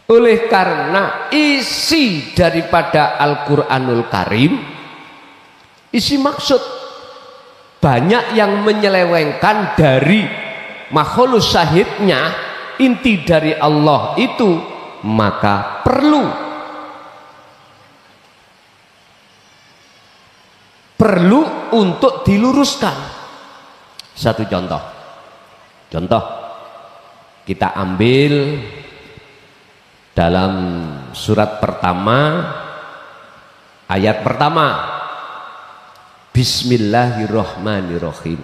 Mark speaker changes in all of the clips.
Speaker 1: Oleh karena isi daripada Al-Quranul Karim, isi maksud, banyak yang menyelewengkan dari makhlus syahidnya, inti dari Allah itu, maka perlu untuk diluruskan. Satu contoh kita ambil dalam surat pertama, ayat pertama, Bismillahirrahmanirrahim.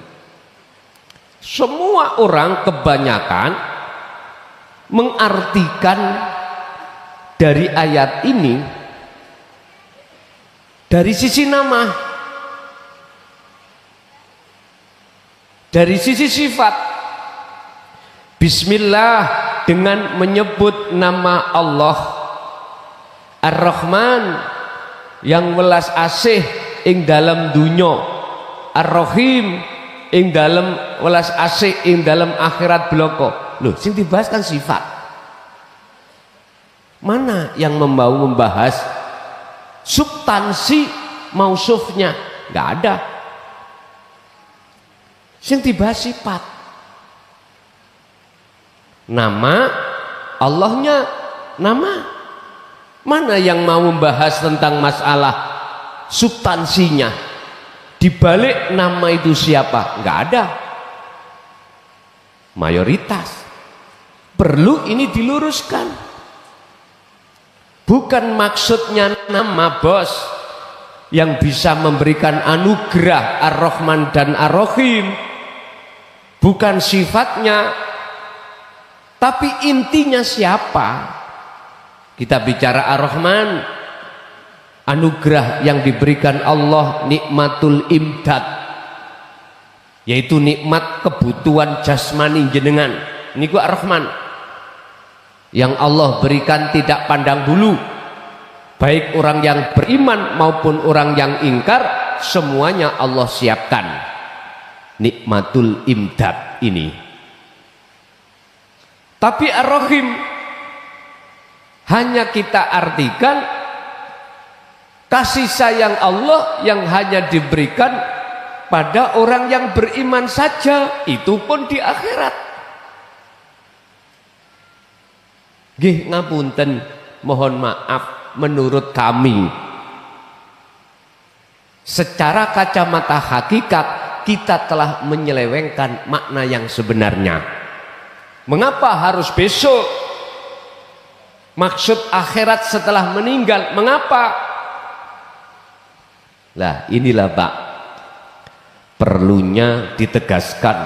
Speaker 1: Semua orang kebanyakan mengartikan dari ayat ini dari sisi nama, dari sisi sifat. Bismillah dengan menyebut nama Allah Ar-Rahman yang welas asih ing dalam dunya, Ar-Rahim ing dalam welas asih ing dalam akhirat bloko. Loh, sing dibahas kan sifat. Mana yang mau membahas substansi mausufnya? Nggak ada. Sing dibahas sifat. Nama Allahnya nama. Mana yang mau membahas tentang masalah substansinya? Di balik nama itu siapa? Nggak ada. Mayoritas. Perlu ini diluruskan. Bukan maksudnya nama bos yang bisa memberikan anugerah Ar-Rahman dan Ar-Rahim. Bukan sifatnya. Tapi intinya siapa? Kita bicara Ar-Rahman, anugerah yang diberikan Allah, nikmatul imdad, yaitu nikmat kebutuhan jasmani jenengan. Ini ku Ar-Rahman yang Allah berikan tidak pandang bulu, baik orang yang beriman maupun orang yang ingkar, semuanya Allah siapkan nikmatul imdad ini. Tapi Ar-Rahim hanya kita artikan kasih sayang Allah yang hanya diberikan pada orang yang beriman saja, itu pun di akhirat. Nggih ngapunten, mohon maaf, menurut kami secara kacamata hakikat kita telah menyelewengkan makna yang sebenarnya. Mengapa harus besok? Maksud akhirat setelah meninggal, mengapa? Lah inilah Pak, perlunya ditegaskan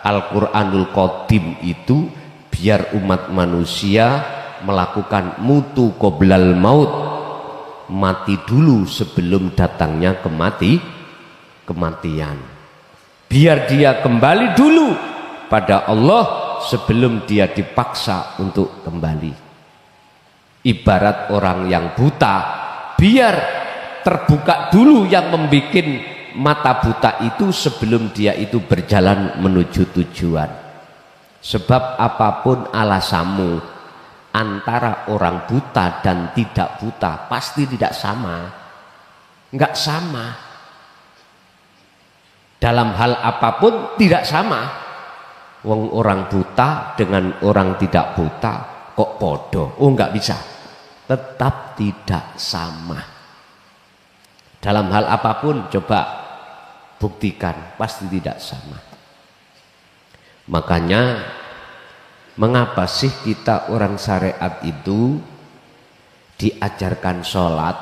Speaker 1: Al-Quranul Qadim itu biar umat manusia melakukan mutu qoblal maut, mati dulu sebelum datangnya kematian. Biar dia kembali dulu pada Allah sebelum dia dipaksa untuk kembali. Ibarat orang yang buta, biar terbuka dulu yang membuat mata buta itu sebelum dia itu berjalan menuju tujuan. Sebab apapun alasanmu, antara orang buta dan tidak buta pasti tidak sama. Enggak sama. Dalam hal apapun tidak sama. Wong orang buta dengan orang tidak buta kok podo? Oh, enggak bisa. Tetap tidak sama. Dalam hal apapun coba buktikan, pasti tidak sama. Makanya mengapa sih kita orang syariat itu diajarkan sholat,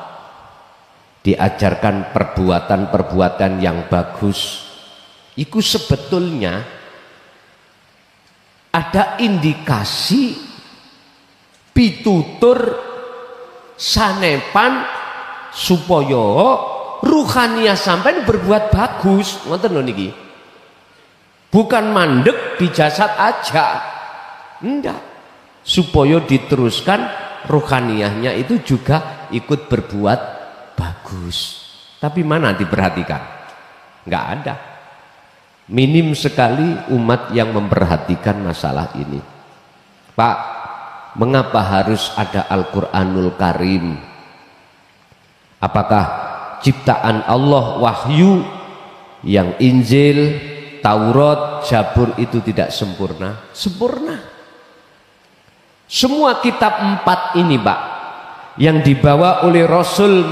Speaker 1: diajarkan perbuatan-perbuatan yang bagus? Itu sebetulnya ada indikasi pitutur sanepan supaya ruhaniah sampai berbuat bagus. Ngoten lho niki. Bukan mandek di jasad aja. Enggak. Supaya diteruskan ruhaniahnya itu juga ikut berbuat bagus. Tapi mana diperhatikan? Enggak ada. Minim sekali umat yang memperhatikan masalah ini. Pak, Mengapa harus ada Al-Quranul Karim? Apakah ciptaan Allah wahyu yang Injil, Taurat, Zabur itu tidak sempurna? Sempurna. Semua kitab 4 ini Pak, yang dibawa oleh Rasul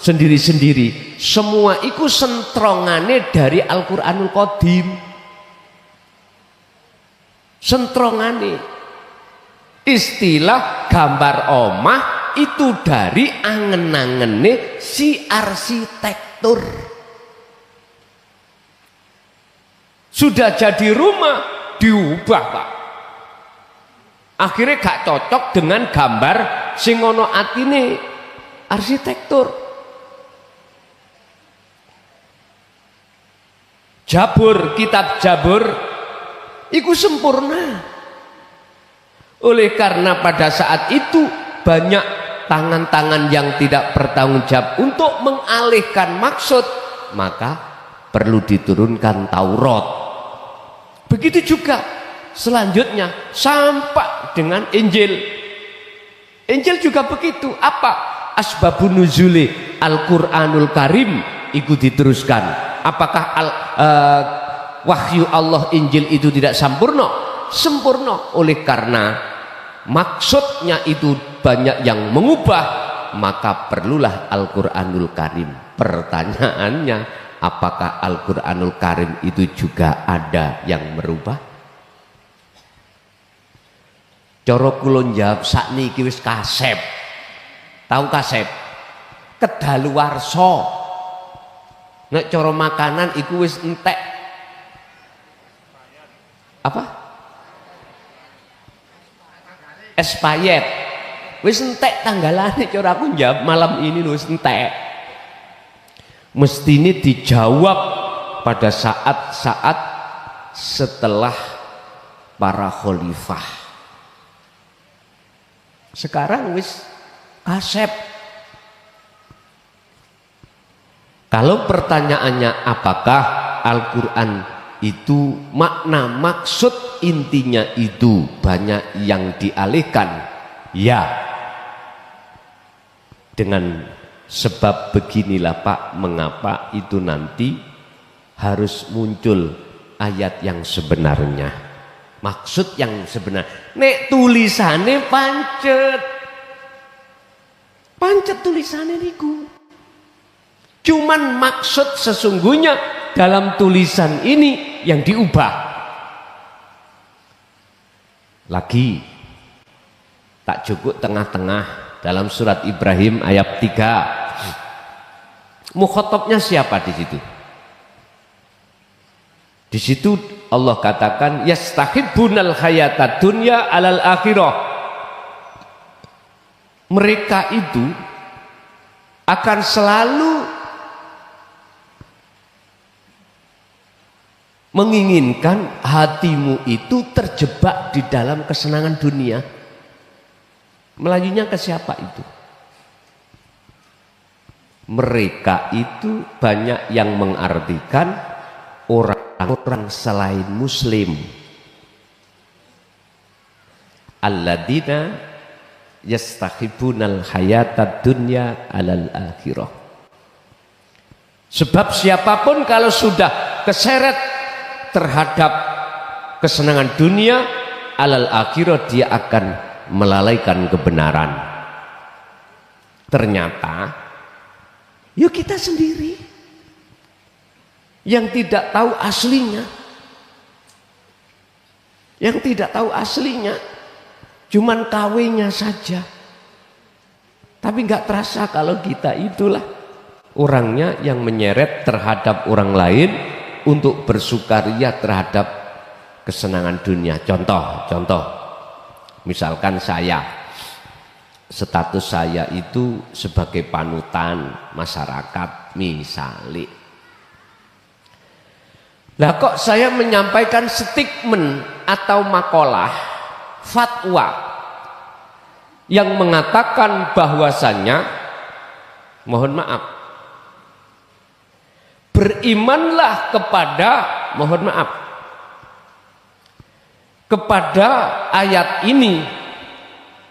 Speaker 1: sendiri-sendiri, semua itu sentrongane dari Al-Quranul Qadim. Sentrongane. Istilah gambar omah itu dari angen-angene si arsitektur. Sudah jadi rumah diubah Pak, akhirnya gak cocok dengan gambar sing ono atine arsitektur. Jabur, kitab Jabur itu sempurna. Oleh karena pada saat itu banyak tangan-tangan yang tidak bertanggung jawab untuk mengalihkan maksud, maka perlu diturunkan Taurat. Begitu juga selanjutnya sampai dengan Injil. Injil juga begitu. Apa? Asbabun nuzuli Al-Quranul Karim itu diteruskan. Apakah wahyu Allah Injil itu tidak sempurna? Sempurna. Oleh karena maksudnya itu banyak yang mengubah, maka perlulah Al-Quranul Karim. Pertanyaannya, apakah Al-Quranul Karim itu juga ada yang merubah? Cara kula njawab sakniki wis kasep. Tahu kasep? Kedaluwarsa. Nek cara makanan iku wis entek. Apa? Expired. Wis entek tanggalane, cara aku njawab malam ini wis entek. Mestine dijawab pada saat-saat setelah para khalifah. Sekarang wis kasep. Kalau pertanyaannya apakah Al-Quran itu makna maksud intinya itu banyak yang dialihkan? Ya, dengan sebab beginilah Pak, mengapa itu nanti harus muncul ayat yang sebenarnya, maksud yang sebenar. Nek tulisannya pancet tulisannya niku, cuman maksud sesungguhnya dalam tulisan ini yang diubah. Lagi tak cukup tengah-tengah dalam surat Ibrahim ayat 3. Mukhatabnya siapa di situ? Di situ Allah katakan yastahibbunal hayatad dunya alal akhirah. Mereka itu akan selalu menginginkan hatimu itu terjebak di dalam kesenangan dunia. Melajunya ke siapa itu? Mereka itu banyak yang mengartikan orang-orang selain muslim. Alladzina yastakhibunal hayatad dunya alal akhirah. Sebab siapapun kalau sudah keseret terhadap kesenangan dunia, alal akhirah dia akan melalaikan kebenaran. Ternyata ya kita sendiri yang tidak tahu aslinya, yang tidak tahu aslinya, cuman kawenya saja, tapi nggak terasa kalau kita itulah orangnya yang menyeret terhadap orang lain untuk bersukaria terhadap kesenangan dunia. Contoh, misalkan saya, status saya itu sebagai panutan masyarakat misalnya. Lah kok saya menyampaikan statement atau makalah fatwa yang mengatakan bahwasannya, mohon maaf, berimanlah kepada, mohon maaf, kepada ayat ini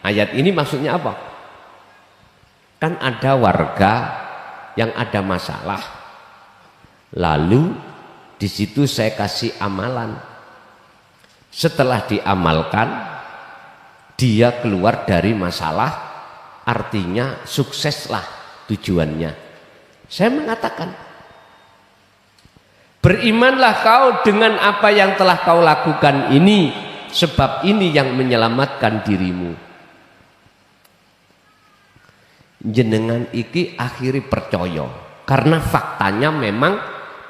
Speaker 1: Ayat ini maksudnya apa? Kan ada warga yang ada masalah, lalu di situ saya kasih amalan. Setelah diamalkan, dia keluar dari masalah, artinya sukseslah tujuannya. Saya mengatakan, berimanlah kau dengan apa yang telah kau lakukan ini, sebab ini yang menyelamatkan dirimu. Jenengan iki akhiri percaya, karena faktanya memang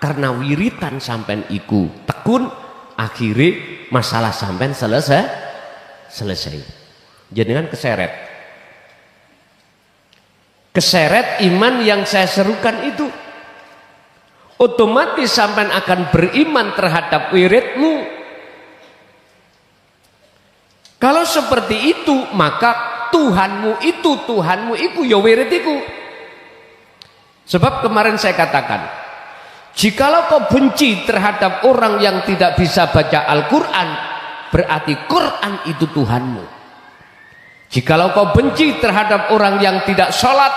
Speaker 1: karena wiritan sampean iku tekun, akhiri masalah sampean selesai. Jenengan keseret iman yang saya serukan itu, otomatis sampean akan beriman terhadap wiridmu. Kalau seperti itu, maka Tuhanmu itu ya wirid iku. Sebab kemarin saya katakan, jikalau kau benci terhadap orang yang tidak bisa baca Al-Quran, berarti Quran itu Tuhanmu. Jikalau kau benci terhadap orang yang tidak sholat,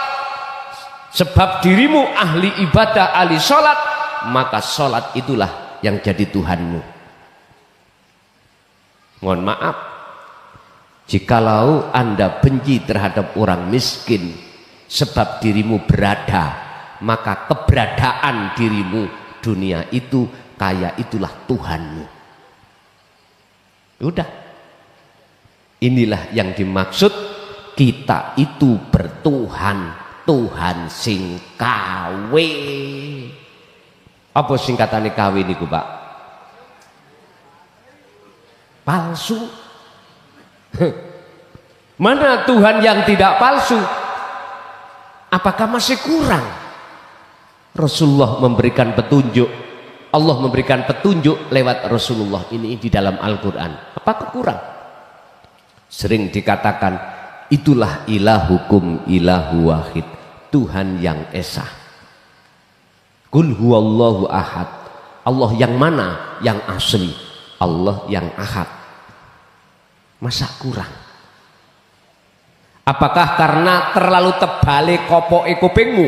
Speaker 1: sebab dirimu ahli ibadah, ahli sholat, maka sholat itulah yang jadi Tuhanmu. Mohon maaf, jikalau Anda benci terhadap orang miskin, sebab dirimu berada, maka keberadaan dirimu dunia itu, kaya itulah Tuhanmu. Udah, inilah yang dimaksud kita itu bertuhan, Tuhan sing kawe. Apa singkatannya kawe niku, Pak? Palsu. Mana Tuhan yang tidak palsu? Apakah masih kurang? Rasulullah memberikan petunjuk, Allah memberikan petunjuk lewat Rasulullah ini di dalam Al-Quran. Apakah kurang? Sering dikatakan, itulah ilahukum ilahu wahid, Tuhan yang esa. Qul huwallahu ahad, Allah yang mana? Yang asli, Allah yang ahad. Masa kurang? Apakah karena terlalu tebale kopoke kupingmu,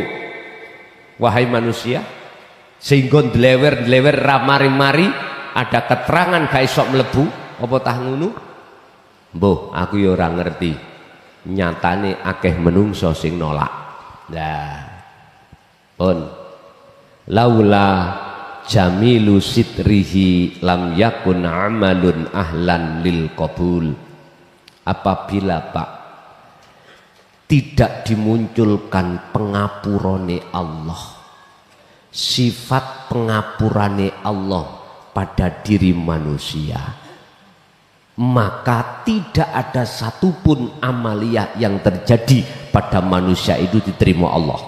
Speaker 1: wahai manusia, sehingga dlewer-dlewer ramari-mari ada keterangan gak iso mlebu? Apa tah ngono? Mbuh, aku ya ora ngerti. Nyatane akeh menungso sing nolak. Lah, pun laula jamilu sitrihi lam yakun amalun ahlan lil qabul. Apabila Pak tidak dimunculkan pengapurane Allah, sifat pengapurane Allah pada diri manusia, maka tidak ada satupun amalia yang terjadi pada manusia itu diterima Allah.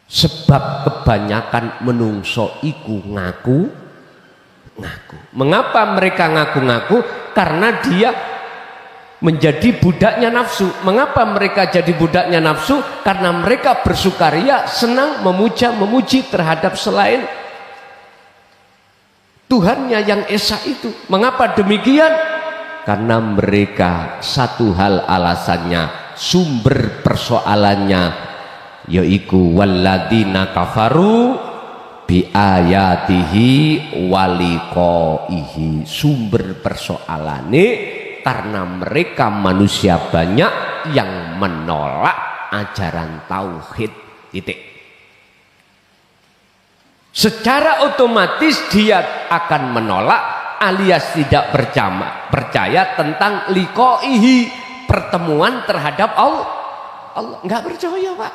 Speaker 1: Sebab kebanyakan menungso iku ngaku. Mengapa mereka ngaku-ngaku? Karena dia menjadi budaknya nafsu. Mengapa mereka jadi budaknya nafsu? Karena mereka bersukaria, senang memuji terhadap selain Tuhannya yang esa itu. Mengapa demikian? Karena mereka satu hal alasannya, sumber persoalannya yaitu walladzina kafaru bi ayatihi waliqaihi. Sumber persoalane karena mereka manusia banyak yang menolak ajaran tauhid. Titik. Secara otomatis dia akan menolak alias tidak percaya tentang liqaihi, pertemuan terhadap Allah. Nggak percaya, Pak.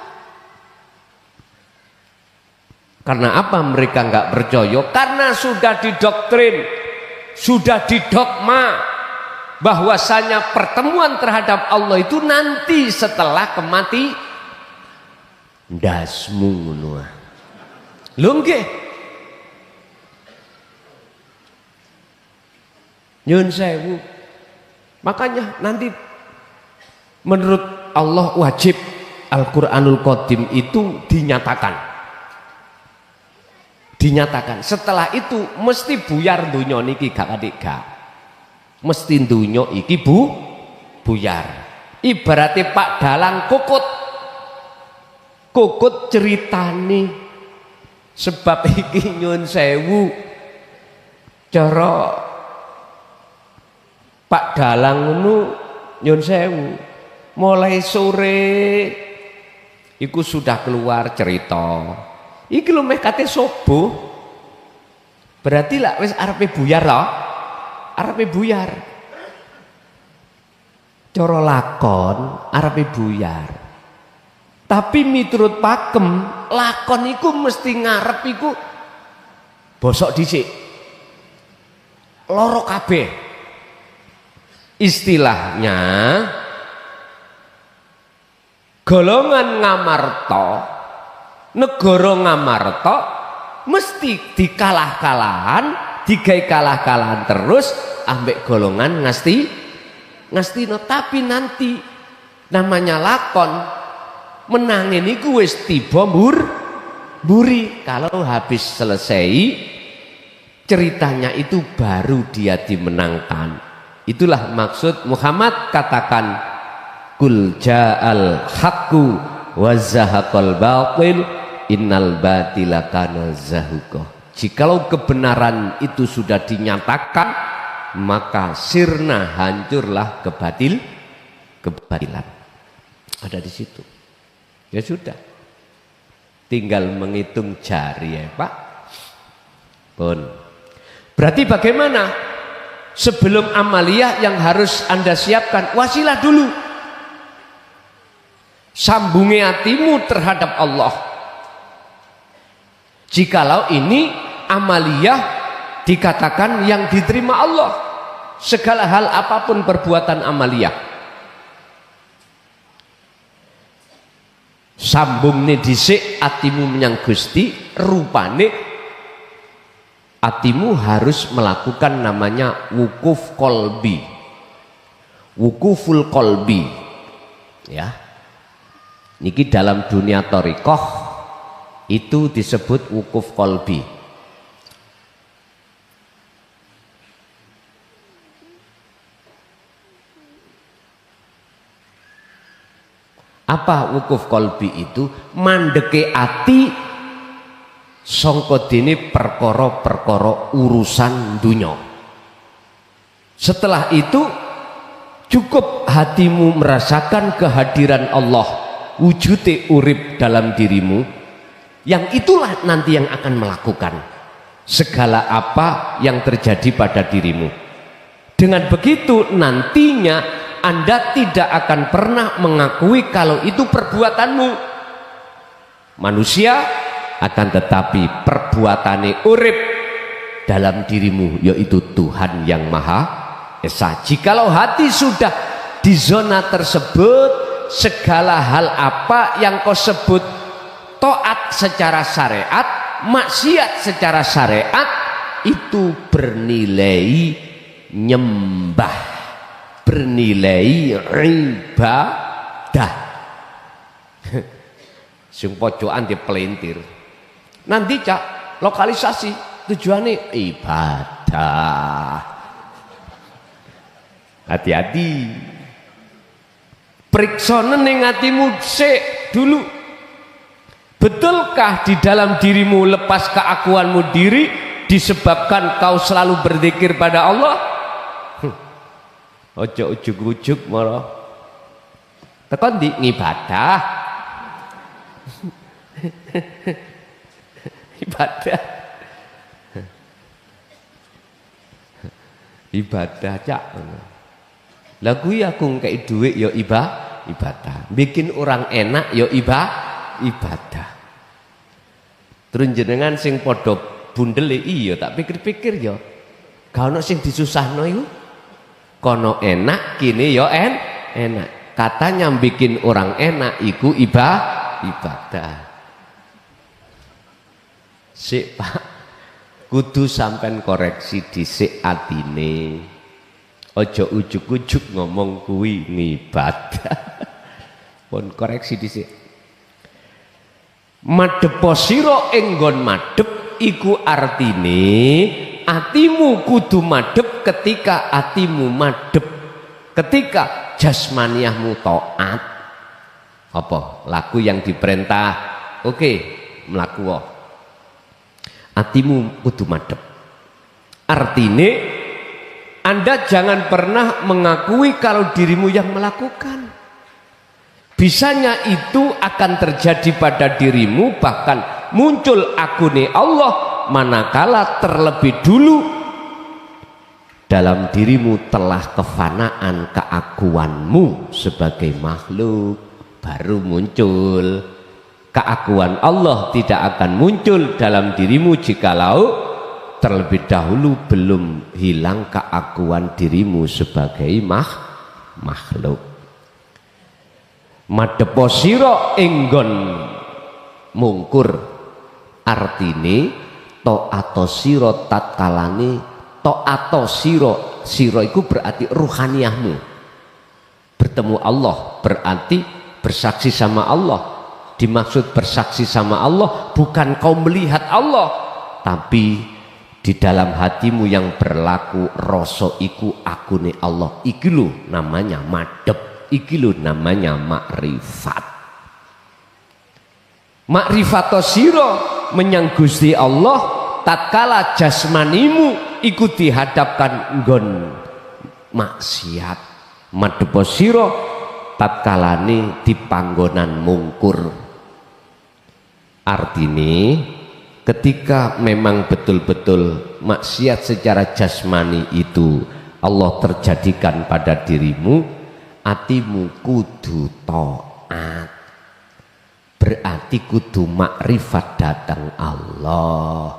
Speaker 1: Karena apa mereka nggak percaya? Karena sudah didoktrin, sudah didogma bahwasanya pertemuan terhadap Allah itu nanti setelah kematian. Ndasmu ngono. Lho nggih. Nyun sewu. Makanya nanti menurut Allah wajib Al-Qur'anul Qadim itu dinyatakan. Setelah itu mesti buyar dunya niki gak. mesti dunya iki buyar. Ibaratnya Pak Dalang kukut ceritane sebab iki nyun sewu cara Pak Dalang ngono nyun sewu mulai sore iku sudah keluar cerita iki lho meh kate subuh berarti lah wis arepe buyar loh arepe buyar cara lakon arepe buyar tapi miturut pakem lakon iku mesti ngarep iku bosok dhisik loro kabeh istilahnya golongan ngamarta negara ngamarta mesti dikalah-kalahan digawe kalah-kalahan terus ambek golongan ngastino tapi nanti namanya lakon menangin iku wis tiba mburi kalau habis selesai ceritanya itu baru dia dimenangkan. Itulah maksud Muhammad katakan kul ja'al haqqu wa zahaqal batil innal batila kana zahuqa. Jikalau kebenaran itu sudah dinyatakan maka sirna hancurlah kebatilan. Ada di situ. Ya sudah. Tinggal menghitung jari ya, Pak. Pun. Berarti bagaimana? Sebelum amaliyah yang harus Anda siapkan wasilah dulu. Sambungi hatimu terhadap Allah. Jikalau ini amaliyah dikatakan yang diterima Allah, segala hal apapun perbuatan amaliyah sambungne dhisik atimu menyang Gusti rupane atimu harus melakukan namanya wukuf kolbi, wukuful kolbi ya. Niki dalam dunia thariqah itu disebut wukuf kolbi. Apa wukuf kolbi itu? Mandeke ati sangka dene perkara-perkara urusan dunya. Setelah itu cukup hatimu merasakan kehadiran Allah, wujude urip dalam dirimu, yang itulah nanti yang akan melakukan segala apa yang terjadi pada dirimu. Dengan begitu nantinya Anda tidak akan pernah mengakui kalau itu perbuatanmu. Manusia akan tetapi perbuatane urip dalam dirimu, yaitu Tuhan yang Maha Esa. Jikalau hati sudah di zona tersebut, segala hal apa yang kau sebut taat secara syariat, maksiat secara syariat, itu bernilai nyembah, bernilai ibadah. Sing pojokan dipelintir. Nanti cak lokalisasi tujuannya ibadah. Hati-hati. Periksa ning atimu sik dulu. Betulkah di dalam dirimu lepas keakuanmu diri disebabkan kau selalu berzikir pada Allah? Ojo ujuk-ujuk mara. Tekan di ngibadah. Ibadah. Ibadah cak. Lah kuwi aku ngkei dhuwit ya ibadah. Bikin orang enak ya ibadah. Terus jenengan sing padha bundel iya tak pikir-pikir ya. Gak ono sing disusahno iku. Kono enak kini ya enak. Katanya bikin orang enak iku ibadah. Sik Pak, kudu sampean koreksi dhisik atine. Aja ujuk-ujuk ngomong kuwi ngibadah. Pun koreksi dhisik. Madhepa sira ing nggon madhep iku artine atimu kudu madhep ketika atimu madhep, ketika jasmaniahmu taat. Apa? Laku yang diperintah, oke, melaku. Atimu kudu madhep. Artine Anda jangan pernah mengakui kalau dirimu yang melakukan. Bisanya itu akan terjadi pada dirimu, bahkan muncul akune Allah manakala terlebih dulu dalam dirimu telah kefanaan keakuanmu sebagai makhluk, baru muncul. Keakuan Allah tidak akan muncul dalam dirimu jikalau terlebih dahulu belum hilang keakuan dirimu sebagai makhluk. Madhepo sira enggon mungkur, artine ta'ato sira tatkalane ta'ato sira iku berarti ruhaniyahmu bertemu Allah, berarti bersaksi sama Allah. Dimaksud bersaksi sama Allah bukan kau melihat Allah, tapi di dalam hatimu yang berlaku rasa iku akune Allah. Iki lho namanya madhep, iki lho namanya makrifat. Makrifato sira menyang Gusti Allah tatkala jasmanimu iku dihadapkan nggon maksiat. Madhepo sira tatkalane di panggonan mungkur. Artine ketika memang betul-betul maksiat secara jasmani itu Allah terjadikan pada dirimu, atimu kudu taat, berarti kudu makrifat datang Allah.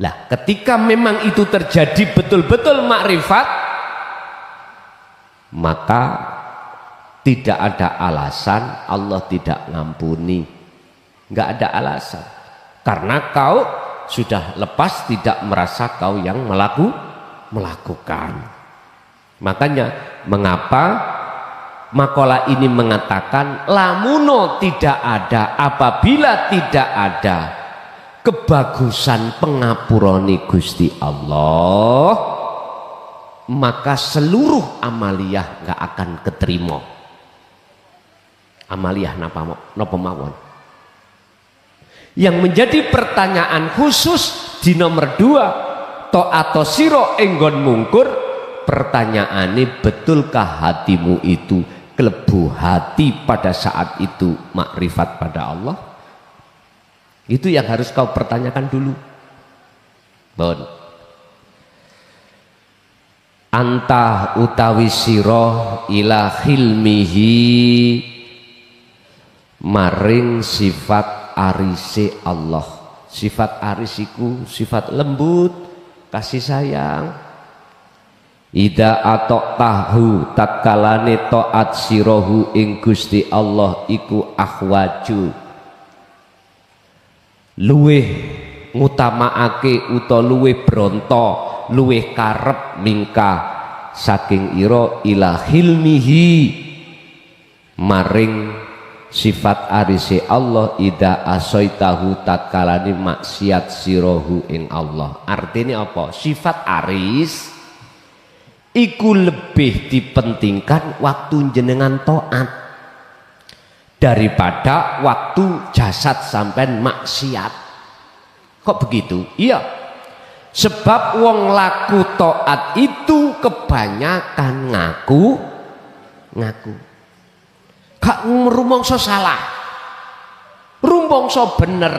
Speaker 1: Lah ketika memang itu terjadi betul-betul makrifat, maka tidak ada alasan Allah tidak ngampuni. Nggak ada alasan, karena kau sudah lepas, tidak merasa kau yang melakukan. Makanya mengapa makalah ini mengatakan lamuno tidak ada, apabila tidak ada kebagusan pengapurane Gusti Allah, maka seluruh amaliyah nggak akan keterima. Amaliyah napa mawon. Yang menjadi pertanyaan khusus di nomor 2, ta'ato sira enggon mungkur, pertanyaannya betulkah hatimu itu kelebu hati pada saat itu makrifat pada Allah? Itu yang harus kau pertanyakan dulu. Bon. Anta utawi sira ila khilmihi maring sifat arise Allah. Sifat arisiku sifat lembut, kasih sayang. Ida atok tahu tatkalane taat sirohu ing Gusti Allah iku akhwaju, luweh ngutamaake uta luweh bronto, luweh karep mingka saking ira ila hilmihi maring sifat arise Allah ida asoitahu tatkalane maksiat sirohu ing Allah. Artinya apa? Sifat aris iku lebih dipentingkan waktu jenengan taat daripada waktu jasad sampean maksiat. Kok begitu? Iya, sebab wong laku taat itu kebanyakan ngaku gak rumangsa salah, rumangsa bener.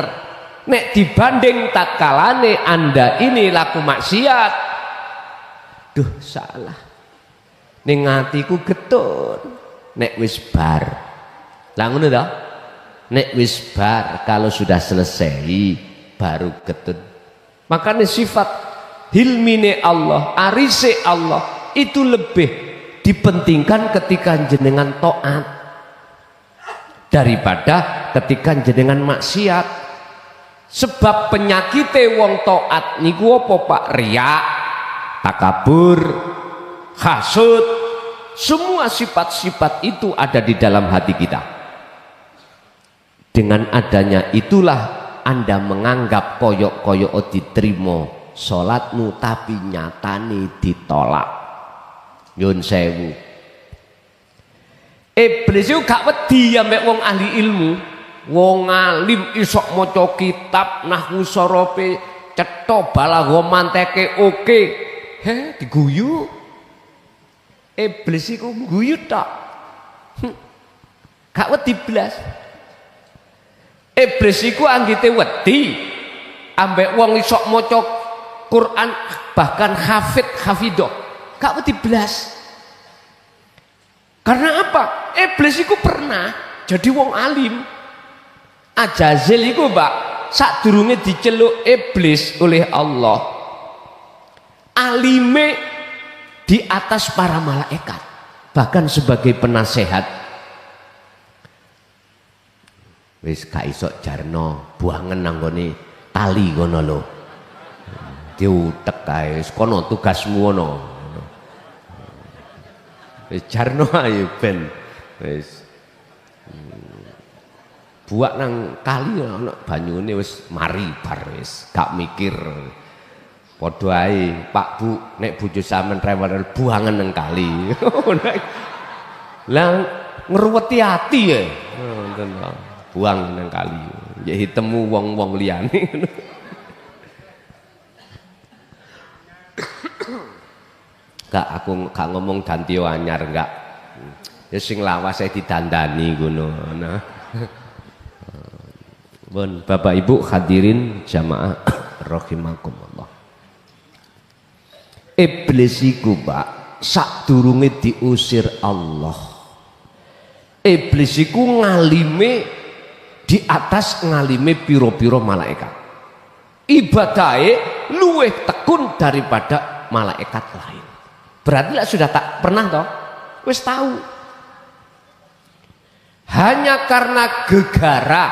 Speaker 1: Nek dibanding tatkalane Anda ini laku maksiat, duh salah, ning atiku getun. Nek wis bar, lah ngono to, nek wis bar kalau sudah selesai baru getun. Makanya sifat hilmine Allah, arise Allah itu lebih dipentingkan ketika jenengan taat daripada ketika jenengan maksiat. Sebab penyakite wong taat niku apa Pak? Riya, takabur, hasud, semua sifat-sifat itu ada di dalam hati kita. Dengan adanya itulah Anda menganggap koyok-koyok diterima salatmu tapi nyatane ditolak. Nyun sewu. Iblis itu gak wedi ambek wong ahli ilmu. Wong alim isok maca kitab nahwu sorope cetha balagha manteke oke. Diguyu. Iblis iku guyu tok. Gak wedi blas. Iblis iku anggite wedi ambek wong isok maca Quran bahkan hafidho. Gak wedi blas. Karena apa? Iblis iku pernah jadi wong alim. Ajazil iku, Mbak, sadurunge diceluk iblis oleh Allah, alime di atas para malaikat, bahkan sebagai penasehat. Wis gak iso jarno buangen nanggone tali kono lho. Diutek kae kono tugasmu ngono. Wis jarno ayo ben wis buak nang kali ana banyune wis mari bar wis gak mikir. Padha ae Pak Bu nek bojo sampean rewel buangen nang kali. Lah ngruweti ati ya. Ngoten lho. Buang nang kali. Ya hitemu wong-wong liyane. Gak aku gak ngomong Dantio anyar enggak. Ya sing lawas saya didandani ngono. Nah. Bon, Bapak Ibu hadirin jamaah rahimakumullah. Iblis iku, Pak, sadurunge diusir Allah. Iblis iku ngalime di atas ngalime piro-piro malaikat. Ibadahe luwih tekun daripada malaikat lain. Berarti lah sudah tak pernah toh? Wis tahu. Hanya karena gegara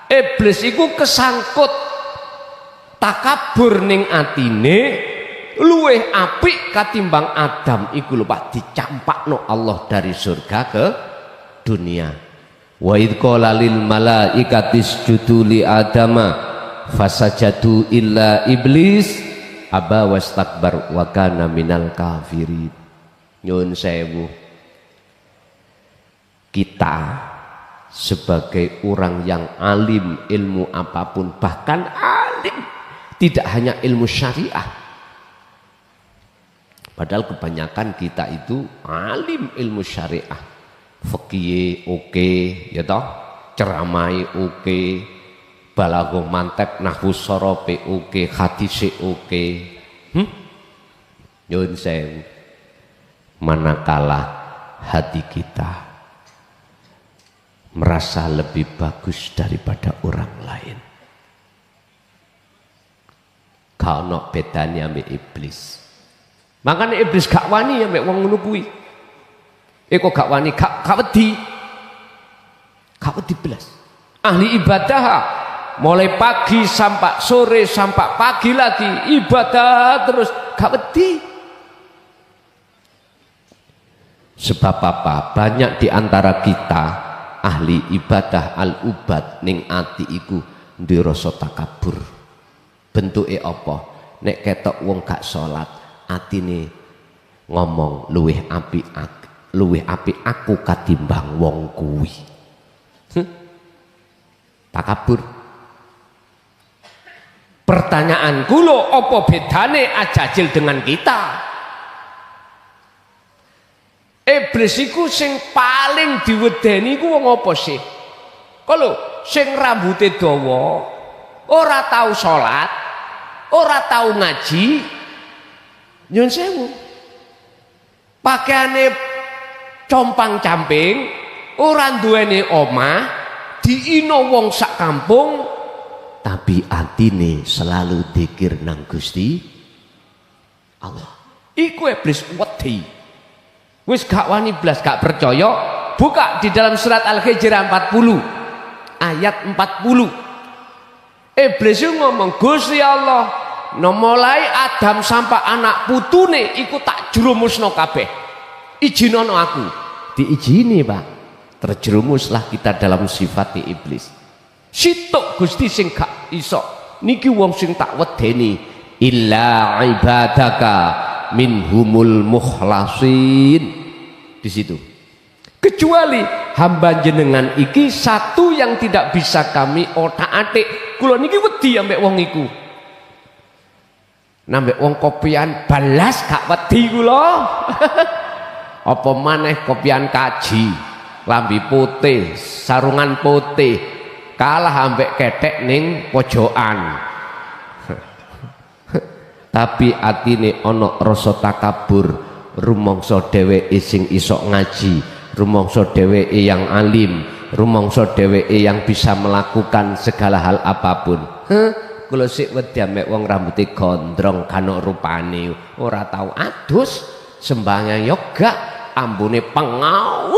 Speaker 1: iblis iku kesangkut takabur ning atine luweh apik katimbang Adam iku lho Pak, dicampakno Allah dari surga ke dunia. Wa idz qala lil malaikati isjudu li adama fasajadu illa iblis aba wastakbar wa kana minal kafirin. Nyun sewu, kita sebagai orang yang alim ilmu apapun, bahkan alim tidak hanya ilmu syariah, padahal kebanyakan kita itu alim ilmu syariah, fikih oke, ya toh, ceramai oke, balaghah mantek nahwu sorope oke, hadise oke. Nyun sewu, manakala hati kita merasa lebih bagus daripada orang lain, gak ono bedanya ambek iblis. Makanya iblis gak wani ambek wong ngono kuwi. Kok gak wani, gak wedi. Gak wedi blas. Ahli ibadah mulai pagi sampai sore sampai pagi lagi ibadah terus gak wedi. Sebab apa? Banyak di antara kita ahli ibadah al-ubad ning ati iku duwe rasa takabur. Bentuke apa? Nek ketok wong gak salat, atine ngomong luwih apik aku katimbang wong kuwi. Takabur. Pertanyaanku lho, apa bedane Ajajil dengan kita? Iblis iku sing paling diwedeni iku wong apa sih? Kalau sing rambute dawa, ora tau salat, ora tau ngaji, nyun sewu. Pakaiane compang-camping, ora duweni omah, diino wong sak kampung, tapi atine selalu dzikir nang Gusti Allah. Iku iblis wedi. Wis gak wani blas, gak percaya, buka di dalam surat Al-Hijr 40 ayat 40. Iblis ngomong, Gusti Allah, no mulai Adam sampai anak putune iku tak jerumusno kabeh. Ijinono aku. Diijini, Pak. Terjerumuslah kita dalam sifat iblis. Sitok Gusti sing gak iso. Niki wong sing tak wedeni illa ibadaka minhumul mukhlasin. Di situ. Kecuali hamba jenengan iki satu yang tidak bisa kami otak-atik. Kula niki wedi ambek wong iku. Nambek wong kopian balas gak wedi kula. Apa maneh kopian kaji, lambi putih, sarungan putih, kalah ambek ketek ning pojokan. Tapi atine ana rasa takabur, rumangsa dheweke sing iso ngaji, rumangsa dheweke yang alim, rumangsa dheweke yang bisa melakukan segala hal apapun. Kula sik wedi ambek wong rambuté gondrong kanok rupane, ora tau adus, sembahyang yoga, ambune pengau.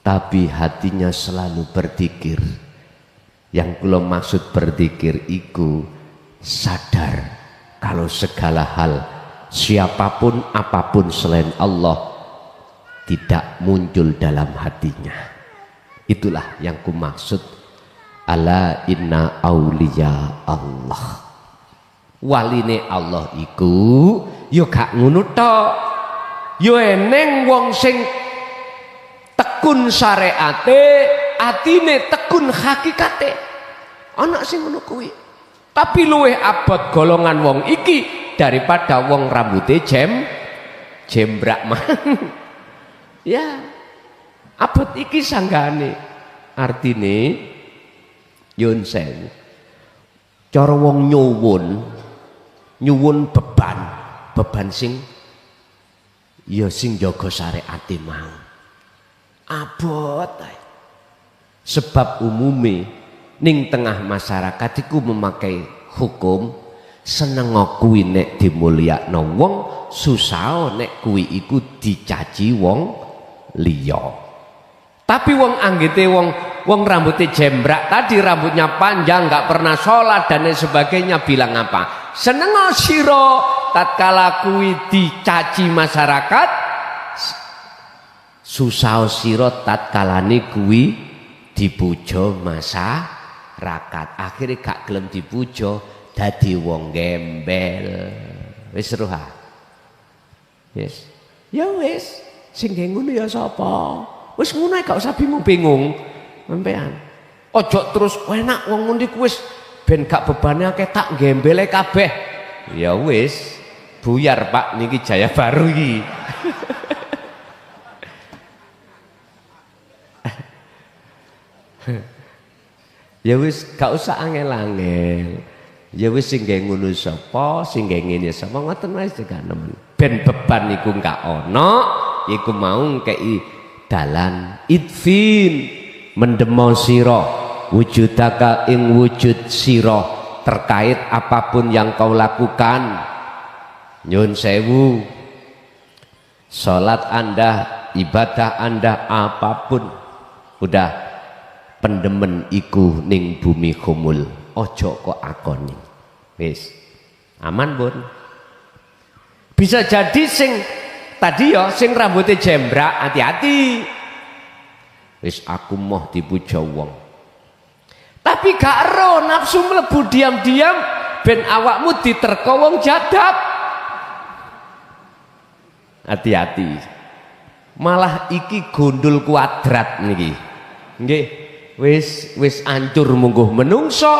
Speaker 1: Tapi hatinya selalu berzikir. Yang kula maksud berzikir iku sadar kalau segala hal, siapapun apapun selain Allah tidak muncul dalam hatinya. Itulah yang ku maksud ala inna auliya Allah. Waline Allah iku yo gak ngono tok. Yo eneng wong sing tekun syariate, atine tekun hakikate. Ana sing ngono kuwi. Tapi luwih abot golongan wong iki daripada wong rambute jembrak man. Ya, abot iki sanggane. Artine yun sewu. Cara wong nyuwun beban sing ya sing jaga syariate mau. Abot ae. Sebab umume ning tengah masyarakat iku memakai hukum seneng kuwi nek dimulyakno wong, susah nek kuwi iku dicaci wong liya. Tapi wong anggite wong rambutnya jembrak tadi, rambutnya panjang, nggak pernah sholat dan lain sebagainya, bilang apa? Seneng sira tatkala kuwi dicaci masyarakat, susah sira tatkalane kuwi dipuja masyarakat. Akhirnya gak gelem dipuja, dadi wong gembel. Wis seru ha. Yes. Ya wis, sing ngono ya sapa? Wis ngono gak usah bingung-bingung. Sampean. Ojo terus enak wong ngono iku wis ben gak bebane akeh tak gembele kabeh. Ya wis, buyar Pak niki Jaya Baru iki. Ya wis gak usah angel-angel. Ya wis sing ngono sapa, sing ngene sapa, ngoten wis teganem. Ben beban iku gak ana, iku mau kei dalan idfin mendemo sira wujudaka ing wujud sira terkait apapun yang kau lakukan. Nyun sewu, salat Anda, ibadah Anda, apapun udah pendemen iku ning bumi khumul, ojo kok akoni. Wis aman Bun. Bisa jadi sing tadi ya sing rambutnya jembrak, hati-hati. Wis aku moh dipuja wong. Tapi gak ero nafsu mlebu diam-diam ben awakmu diterka wong jadab. Hati-hati. Malah iki gondol kuadrat niki. Nggih, wis ancur mungguh menungso,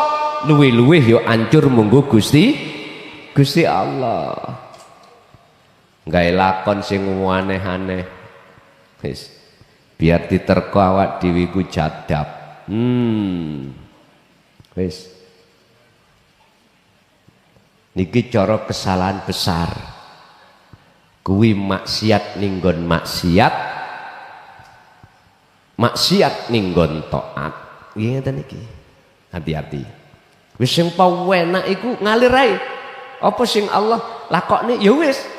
Speaker 1: luwih-luwih yo ancur mungguh Gusti Allah. Gawe lakon sing aneh-aneh. Wis biar diterka awak dhewe ku jadab. Wis. Niki cara kesalahan besar. Kuwi maksiat ninggon maksiat. Maksiat ninggon taat. Nggih ngeten iki. Hati-hati. Wis sing pawenak iku ngalir ae. Apa sing Allah lakokne ya wis.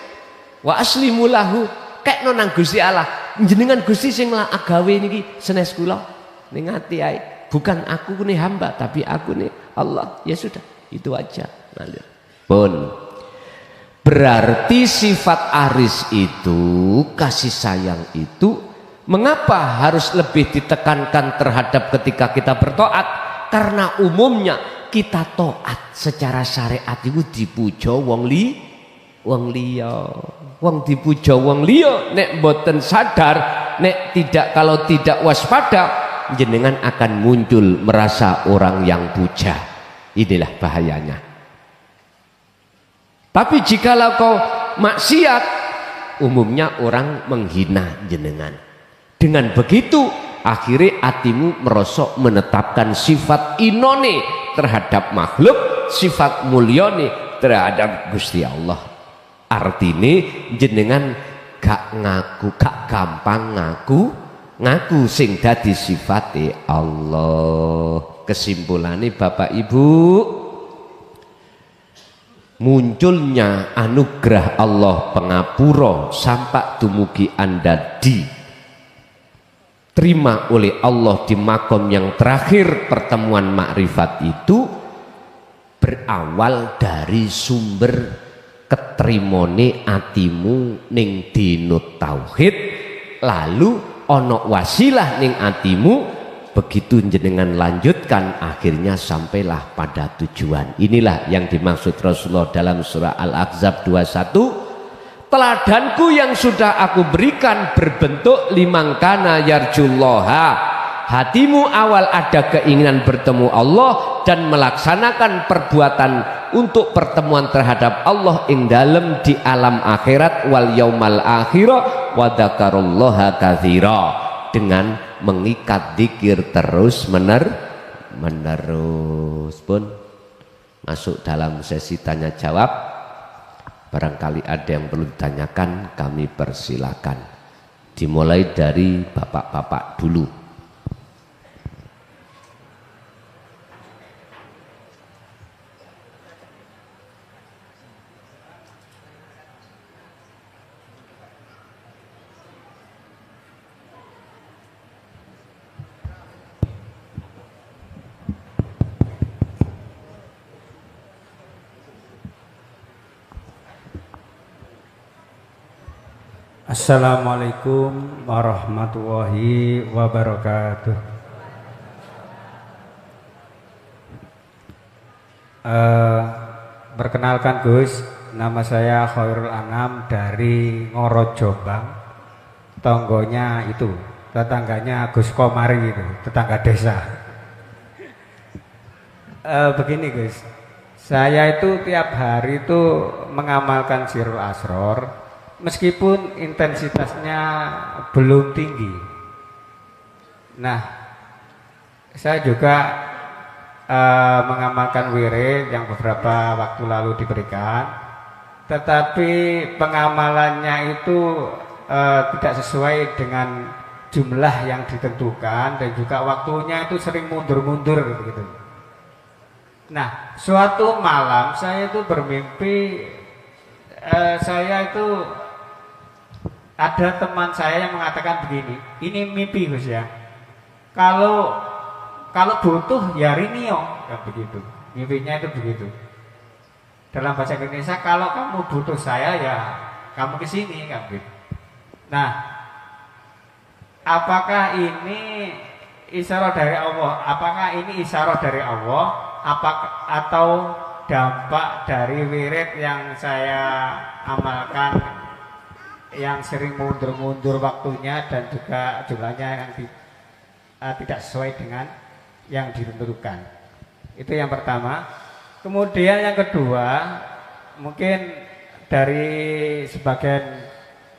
Speaker 1: Wa aslimu lahu, kekno nang Gusti Allah. Jenengan Gusti sing agawe niki senes kula ning ati ae. Bukan aku nih hamba, tapi aku nih Allah. Ya sudah, itu aja. Ngalir. Pun berarti sifat aris itu, kasih sayang itu, mengapa harus lebih ditekankan terhadap ketika kita bertaat? Karena umumnya kita taat secara syariat itu dipuja wong liya. Wong dipuja wong liya nek mboten sadar, kalau tidak waspada, jenengan akan muncul merasa orang yang puja. Inilah bahayanya. Tapi jikalau kau maksiat, umumnya orang menghina jenengan. Dengan begitu akhirnya hatimu merosok menetapkan sifat inone terhadap makhluk, sifat mulyane terhadap Gusti Allah. Artinya jenengan gak gampang ngaku sing dadi sifate Allah. Kesimpulannya Bapak Ibu, munculnya anugerah Allah pengapura sampai dumugi Anda diterima oleh Allah di makom yang terakhir pertemuan makrifat itu berawal dari sumber ketrimone atimu ning dinut tauhid, lalu ono wasilah ning atimu, begitu jenengan lanjutkan akhirnya sampailah pada tujuan. Inilah yang dimaksud Rasulullah dalam surah Al-Ahzab 21, teladanku yang sudah aku berikan berbentuk limangkana yarjullaha. Hatimu awal ada keinginan bertemu Allah dan melaksanakan perbuatan untuk pertemuan terhadap Allah ing dalem di alam akhirat wal yaumal akhirah wa dzakarallaha katsira, dengan mengikat dzikir terus menerus. Pun masuk dalam sesi tanya jawab. Barangkali ada yang perlu ditanyakan, kami persilakan. Dimulai dari bapak-bapak dulu.
Speaker 2: Assalamualaikum warahmatullahi wabarakatuh. Perkenalkan Gus, nama saya Khairul Anam dari Ngoro Jombang. Tonggonya itu, tetangganya Gus Komari itu, tetangga desa. Begini Gus, saya itu tiap hari itu mengamalkan Sirul Asror, meskipun intensitasnya belum tinggi. Nah, saya juga mengamalkan wirid yang beberapa waktu lalu diberikan, tetapi pengamalannya itu tidak sesuai dengan jumlah yang ditentukan dan juga waktunya itu sering mundur-mundur begitu. Nah, suatu malam saya itu bermimpi, saya itu ada teman saya yang mengatakan begini, ini mimpi Gus ya, kalau butuh ya rinio, ya begitu. Mimpinya itu begitu. Dalam bahasa Indonesia, kalau kamu butuh saya ya kamu kesini, kan begitu. Nah, apakah ini isyarat dari Allah? Apakah ini isyarat dari Allah? Atau dampak dari wirid yang saya amalkan yang sering mundur-mundur waktunya dan juga jumlahnya yang tidak sesuai dengan yang ditentukan. Itu yang pertama. Kemudian yang kedua, mungkin dari sebagian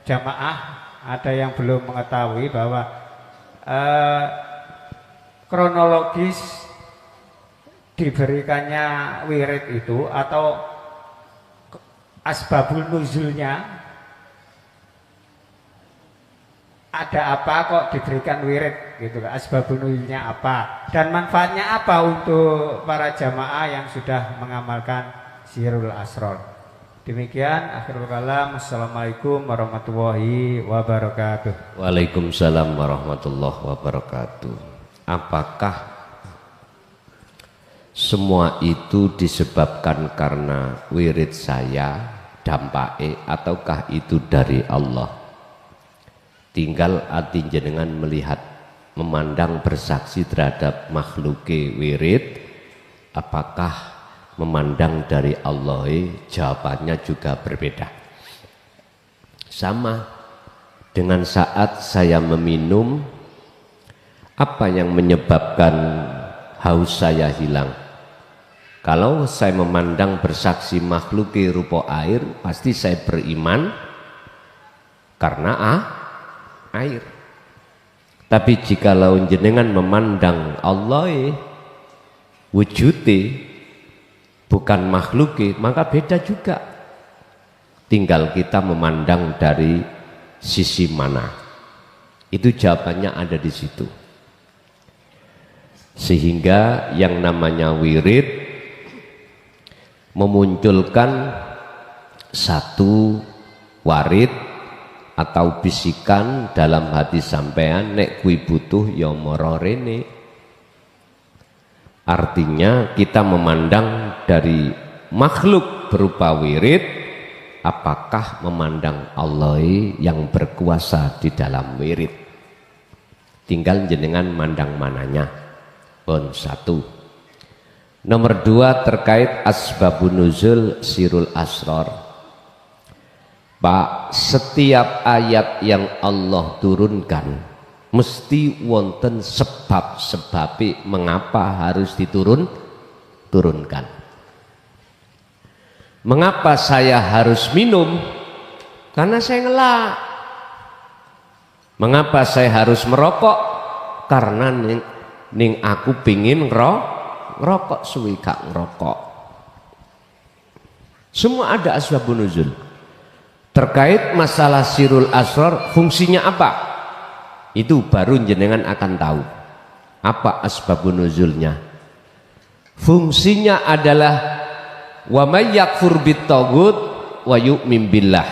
Speaker 2: jamaah ada yang belum mengetahui bahwa kronologis diberikannya wirid itu atau asbabul nuzulnya, ada apa kok diberikan wirid gitu loh, asbabun nuzulnya apa dan manfaatnya apa untuk para jamaah yang sudah mengamalkan Sirul Asror. Demikian akhirul kalam. Assalamualaikum warahmatullahi wabarakatuh.
Speaker 1: Waalaikumsalam warahmatullahi wabarakatuh. Apakah semua itu disebabkan karena wirid saya dampake ataukah itu dari Allah? Tinggal hati jenengan melihat, memandang, bersaksi terhadap makhluke wirid, apakah memandang dari Allah? Jawabannya juga berbeda. Sama dengan saat saya meminum, apa yang menyebabkan haus saya hilang? Kalau saya memandang bersaksi makhluki rupa air, pasti saya beriman karena air. Tapi jikalau jenengan memandang Allah wujudi bukan makhluki, maka beda juga. Tinggal kita memandang dari sisi mana. Itu jawabannya ada di situ. Sehingga yang namanya wirid memunculkan satu warid atau bisikan dalam hati sampean, nek kui butuh ya mara rene. Artinya kita memandang dari makhluk berupa wirid, apakah memandang Allah yang berkuasa di dalam wirid? Tinggal jenengan mandang mananya. Pun satu. Nomor 2 terkait asbabun nuzul sirul asrar. Pak, setiap ayat yang Allah turunkan mesti wonten sebab-sebab mengapa harus turunkan. Mengapa saya harus minum? Karena saya ngelak. Mengapa saya harus merokok? Karena ning aku pingin ngerokok suwi gak ngerokok. Semua ada asbabun nuzul. Terkait masalah sirul asrar, fungsinya apa? Itu baru jenengan akan tahu. Apa asbabun nuzulnya? Fungsinya adalah wa may yakfur bitaghut wa yu'min billah.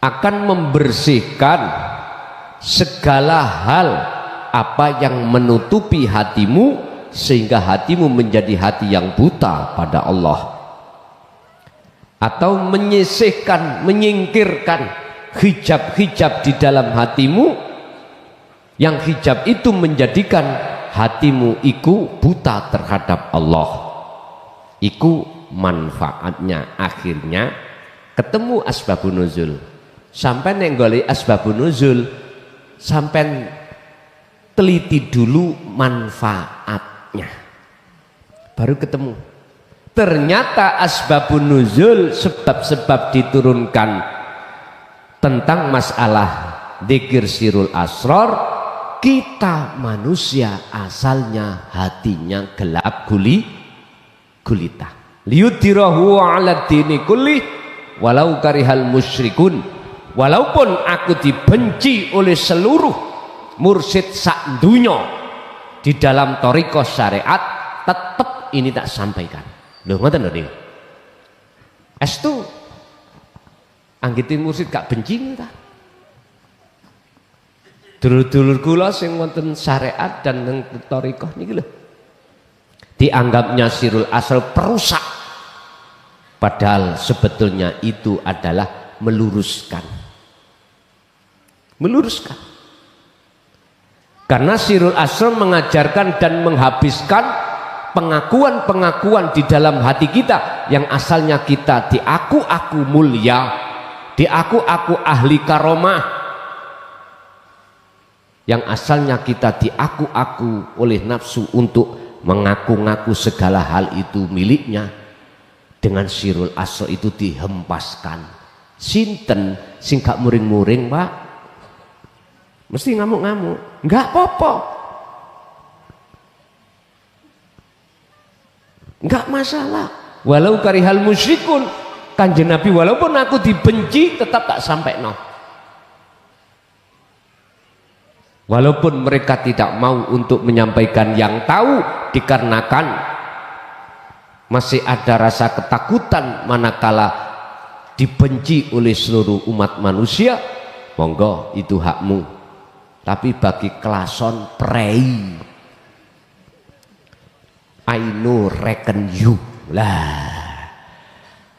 Speaker 1: Akan membersihkan segala hal apa yang menutupi hatimu sehingga hatimu menjadi hati yang buta pada Allah, atau menyisihkan, menyingkirkan hijab-hijab di dalam hatimu yang hijab itu menjadikan hatimu iku buta terhadap Allah. Iku manfaatnya akhirnya ketemu asbabun nuzul. Sampai nenggoli asbabun nuzul, sampai teliti dulu manfaatnya, baru ketemu. Ternyata asbabun nuzul, sebab-sebab diturunkan tentang masalah dzikir sirul asrar, kita manusia asalnya hatinya gelap gulita. Liyudhirahu ala dini kulli walau karihal musyrikun. Walaupun aku dibenci oleh seluruh mursyid sak dunya di dalam thariqah syariat, tetap ini tak sampaikan. Lho ngoten lho niku. Estu anggite mursyid gak benci ta? Dulur-dulur kula sing wonten syariat dan teng thariqah niki lho. Dianggapnya sirul asal perusak. Padahal sebetulnya itu adalah meluruskan. Karena sirul asrar mengajarkan dan menghabiskan pengakuan-pengakuan di dalam hati kita yang asalnya kita di aku mulia, di aku ahli karomah, yang asalnya kita di aku oleh nafsu untuk mengaku-ngaku segala hal itu miliknya. Dengan sirul asrar itu dihempaskan. Sinten sing gak muring-muring, Pak? Mesti ngamuk-ngamuk, enggak apa-apa, enggak masalah. Walau karihal musyrikun, Kanjeng Nabi, walaupun aku dibenci tetap tak sampai no. Walaupun mereka tidak mau untuk menyampaikan yang tahu, dikarenakan masih ada rasa ketakutan manakala dibenci oleh seluruh umat manusia. Monggo, itu hakmu. Tapi bagi klason prei, I know reckon you lah.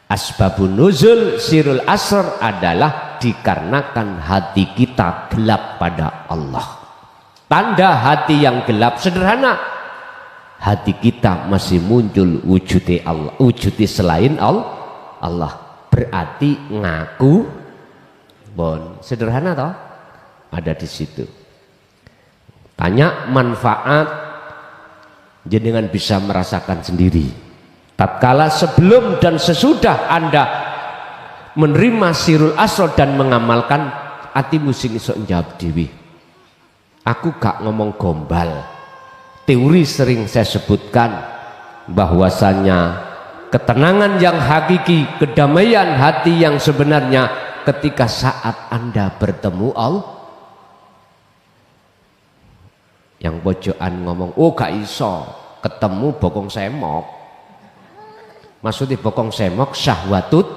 Speaker 1: Asbabun nuzul sirul asr adalah dikarenakan hati kita gelap pada Allah. Tanda hati yang gelap sederhana, hati kita masih muncul wujudnya Allah, wujudnya selain Allah, berarti ngaku bon. Sederhana toh, ada di situ. Tanya manfaat, jenengan bisa merasakan sendiri. Tatkala sebelum dan sesudah Anda menerima sirul asrar dan mengamalkan, atimu sing iso njawab dewi. Aku gak ngomong gombal. Teori sering saya sebutkan bahwasanya ketenangan yang hakiki, kedamaian hati yang sebenarnya ketika saat Anda bertemu Allah. Yang pojokan ngomong, oh gak iso ketemu bokong semok. Maksudnya bokong semok syahwatut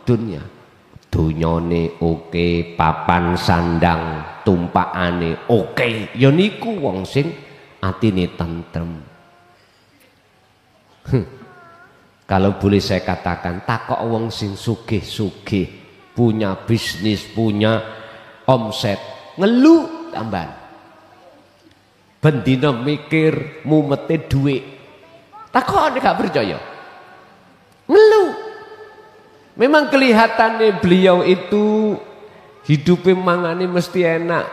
Speaker 1: dunia. Dunyane oke, papan sandang tumpakane oke, ya niku wong sing atine tentrem. Kalau boleh saya katakan, takok wong sing sugih-sugih, punya bisnis, punya omset, ngeluh tambahan. Bendina mikir mumete duit. Takok gak percaya. Ngeluh. Memang kelihatannya beliau itu hidupnya mangane mesti enak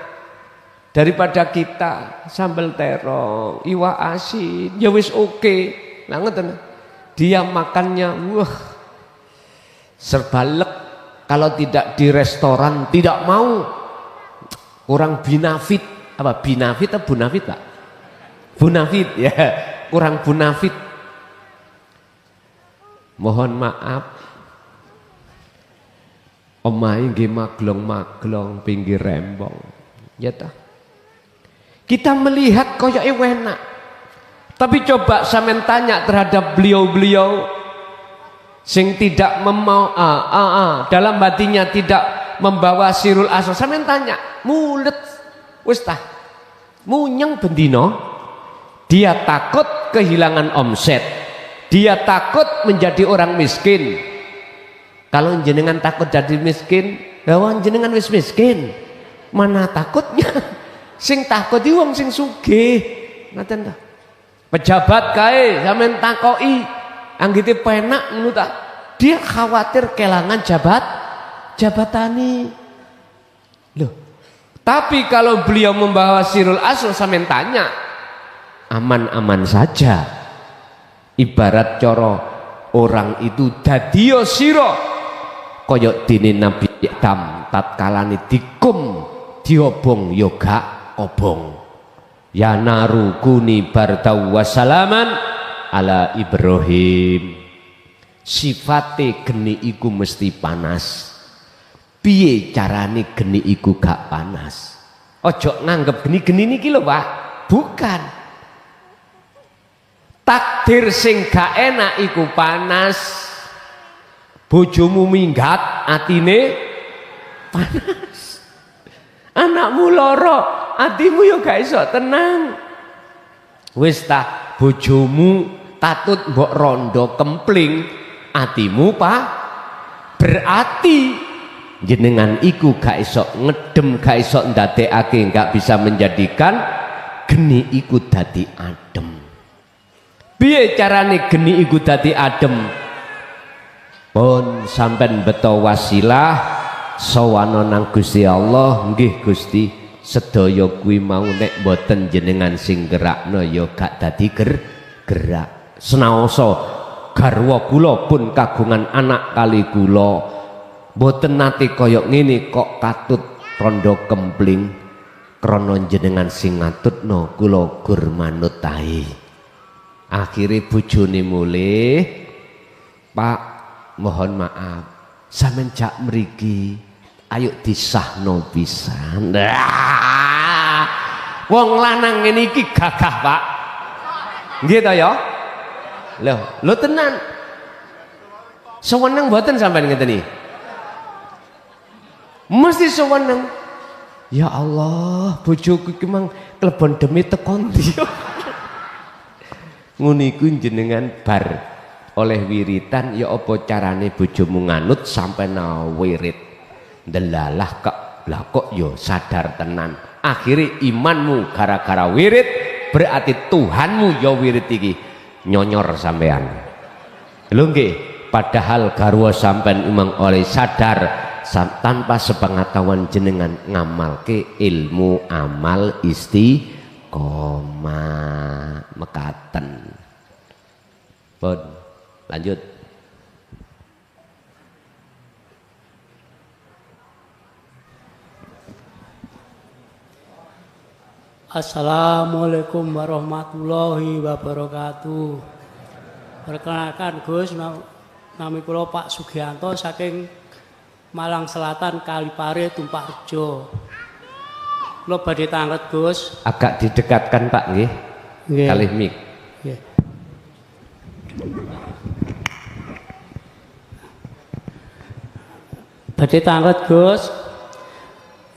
Speaker 1: daripada kita sambal terong, iwak asin, ya wis oke. Nah ngeten. Dia makannya wah serba lek. Kalau tidak di restoran tidak mau. Kurang binafit. Apa binafit atau bunafit, Pak? Bunafit ya, kurang bunafit. Mohon maaf. Omahe nggih maglong-maglong pinggir rembong. Ya ta. Kita melihat koyoke enak. Tapi coba sampean tanya terhadap beliau-beliau sing tidak dalam hatinya tidak membawa sirul asrar. Sampean tanya, mulet wis tah. Munyeng bendino. Dia takut kehilangan omset. Dia takut menjadi orang miskin. Kalau jenengan takut jadi miskin, lawan jenengan wis miskin. Mana takutnya? Sing takut iki wong sing sugih. Ngoten ta. Pejabat kae sampean takoki, anggite penak ngono ta. Dia khawatir kelangan jabatani. Loh. Tapi kalau beliau membawa sirul asrar sampean tanya, aman-aman saja. Ibarat coro orang itu dadiyo sira koyok dini Nabi Adam tatkalane dikum diobong yoga obong. Ya naru kuni bardau wasalaman ala Ibrahim. Sifate geni iku mesti panas. Piye carane geni iku gak panas? Ojo nganggep geni niki lho Pak. Bukan. Takdir sing gak enak iku panas. Bojomu minggat atine panas. Anakmu loro atimu yo gak iso tenang. Wis ta bojomu tatut mbok rondo kempling atimu Pak. Berarti jenengan iku gak iso ngedem, gak iso ndadekake, gak bisa menjadikan geni iku dadi adem. Piye carane geni iku dadi adem? Pun sampean beto wasilah sawana nang Gusti Allah. Nggih Gusti, sedaya kuwi mau nek mboten jenengan sing gerakno ya gak dadi gerak. Senaosa garwa kula pun kagungan anak kali kula mboten nate kaya ngene kok katut rondo kempling krana jenengan sing ngatutno kula gur manut tahe. Akhire bojone mulih, Pak mohon maaf, sampean jak mriki ayo disahno pisan. Wong lanang ngene iki gagah, Pak. Nggih ta ya? Lho tenan. Sewenang mboten sampean ngeten iki? Mesti sewenang. Ya Allah, bojoku iki mang klebon demi tekon ndi. Ngono iku jenengan bar oleh wiritan ya apa carane bojomu nganut sampai na wirid delalah kok lah kok yo sadar tenan akhirnya imanmu gara-gara wirid berarti Tuhanmu ya wirid iki nyonyor sampean. Lho nggih, padahal garwa sampean imang oleh sadar tanpa sepengetahuan jenengan ngamalke ilmu amal istiqomah mekaten. Pun lanjut.
Speaker 3: Assalamualaikum warahmatullahi wabarakatuh. Perkenalkan Gus, nami kula Pak Sugianto saking Malang Selatan Kalipare Tumpakrejo. Kula badhe tanglet Gus.
Speaker 1: Agak didekatkan Pak nggih.
Speaker 3: Nggih.
Speaker 1: Kalih mik.
Speaker 3: Nggih. Badhe tanglet Gus.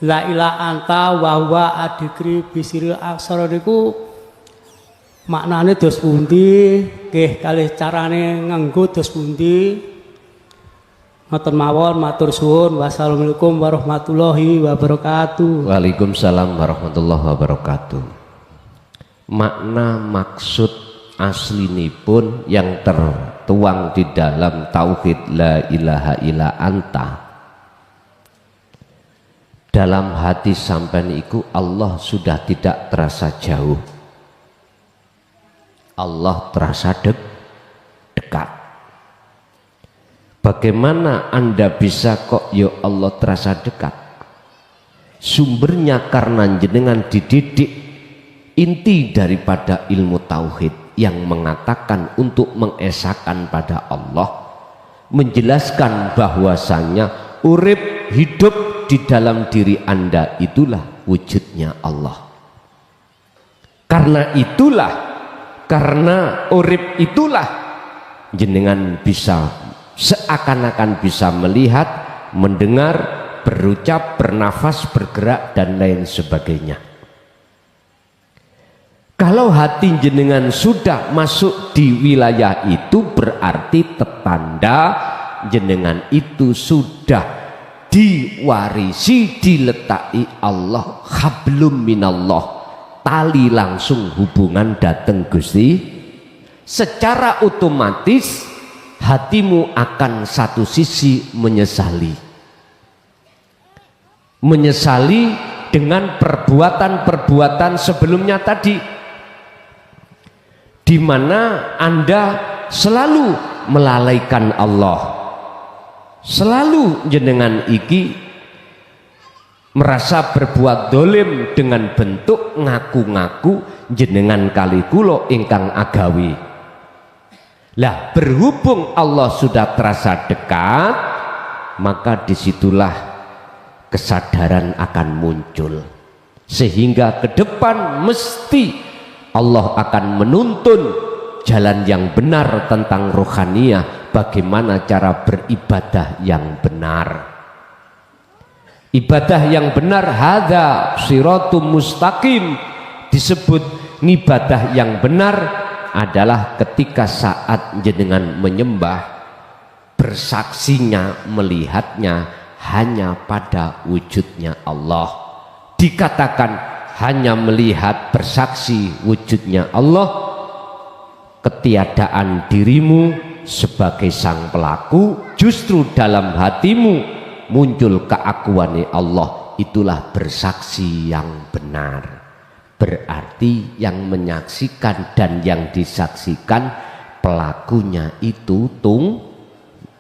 Speaker 3: La ilaha anta wa huwa adikri bisiril aksara niku maknane dos pundi, nggih kalih carane nganggo dos pundi. Ngoten mawon matur suwun. Wassalamualaikum warahmatullahi wabarakatuh.
Speaker 1: Waalaikumsalam warahmatullahi wabarakatuh. Makna maksud aslinipun yang tertuang di dalam tauhid la ilaha illa anta, dalam hati sampean iku Allah sudah tidak terasa jauh, Allah terasa dekat. Bagaimana Anda bisa kok ya Allah terasa dekat? Sumbernya karena jenengan dididik inti daripada ilmu tauhid yang mengatakan untuk mengesahkan pada Allah, menjelaskan bahwasanya urip hidup di dalam diri Anda itulah wujudnya Allah. Karena itulah, karena urip itulah jenengan bisa seakan-akan bisa melihat, mendengar, berucap, bernafas, bergerak dan lain sebagainya. Kalau hati jenengan sudah masuk di wilayah itu, berarti tetanda jenengan itu sudah diwarisi, diletaki Allah, hablum minallah, tali langsung hubungan dateng Gusti. Secara otomatis hatimu akan satu sisi menyesali dengan perbuatan-perbuatan sebelumnya tadi, di mana Anda selalu melalaikan Allah, selalu jenengan iki merasa berbuat dolim dengan bentuk ngaku-ngaku jenengan kali kula ingkang agawi. Lah berhubung Allah sudah terasa dekat, maka disitulah kesadaran akan muncul, sehingga ke depan mesti Allah akan menuntun jalan yang benar tentang rohaniyah, bagaimana cara beribadah yang benar. Ibadah yang benar hadza shiratum mustaqim, disebut ibadah yang benar adalah ketika saat jenengan menyembah, bersaksinya, melihatnya hanya pada wujudnya Allah. Dikatakan hanya melihat, bersaksi wujudnya Allah, ketiadaan dirimu sebagai sang pelaku, justru dalam hatimu muncul keakuan Allah, itulah bersaksi yang benar. Berarti yang menyaksikan dan yang disaksikan pelakunya itu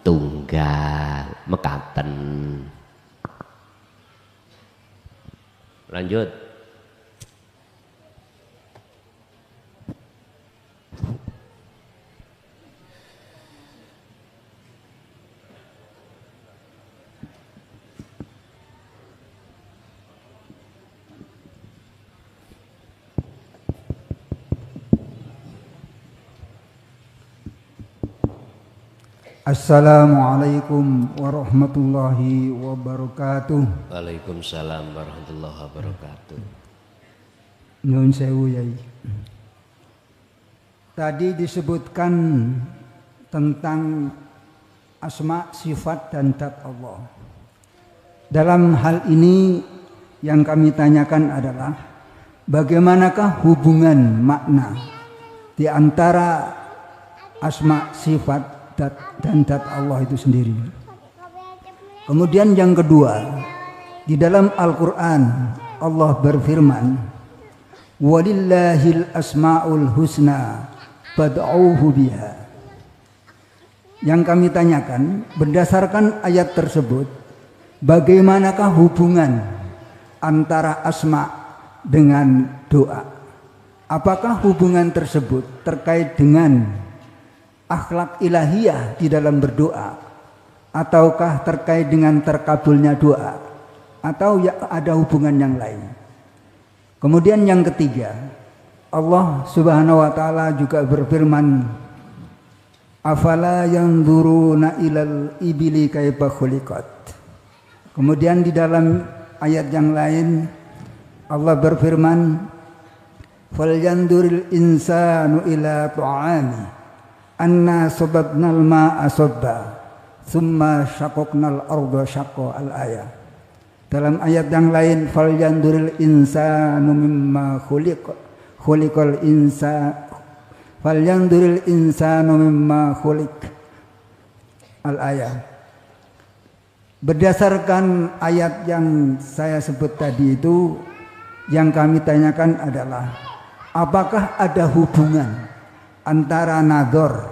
Speaker 1: tunggal mekaten. Lanjut.
Speaker 4: Assalamualaikum warahmatullahi wabarakatuh.
Speaker 1: Waalaikumsalam warahmatullahi wabarakatuh.
Speaker 4: Nyun sewu Yai. Tadi disebutkan tentang asma, sifat dan zat Allah. Dalam hal ini yang kami tanyakan adalah bagaimanakah hubungan makna di antara asma, sifat, dan zat Allah itu sendiri. Kemudian yang kedua, di dalam Al-Quran Allah berfirman, walillahil asma'ul husna fad'uuhu biha. Yang kami tanyakan, berdasarkan ayat tersebut, bagaimanakah hubungan antara asma dengan doa? Apakah hubungan tersebut terkait dengan akhlak ilahiyah di dalam berdoa, ataukah terkait dengan terkabulnya doa, atau ya ada hubungan yang lain? Kemudian yang ketiga, Allah Subhanahu wa taala juga berfirman, afala yanzuruna ilal ibili kaifa khuliqat. Kemudian di dalam ayat yang lain Allah berfirman, falyanzuril insanu ila ta'ami anna sababnal ma'a sabba thumma syaqaqnal arda syaqqa al-ayah. Dalam ayat yang lain, falyanzuril insanu mimma khuliqal insan falyanzuril insanu mimma khuliq al-ayah. Berdasarkan ayat yang saya sebut tadi itu, yang kami tanyakan adalah apakah ada hubungan antara nador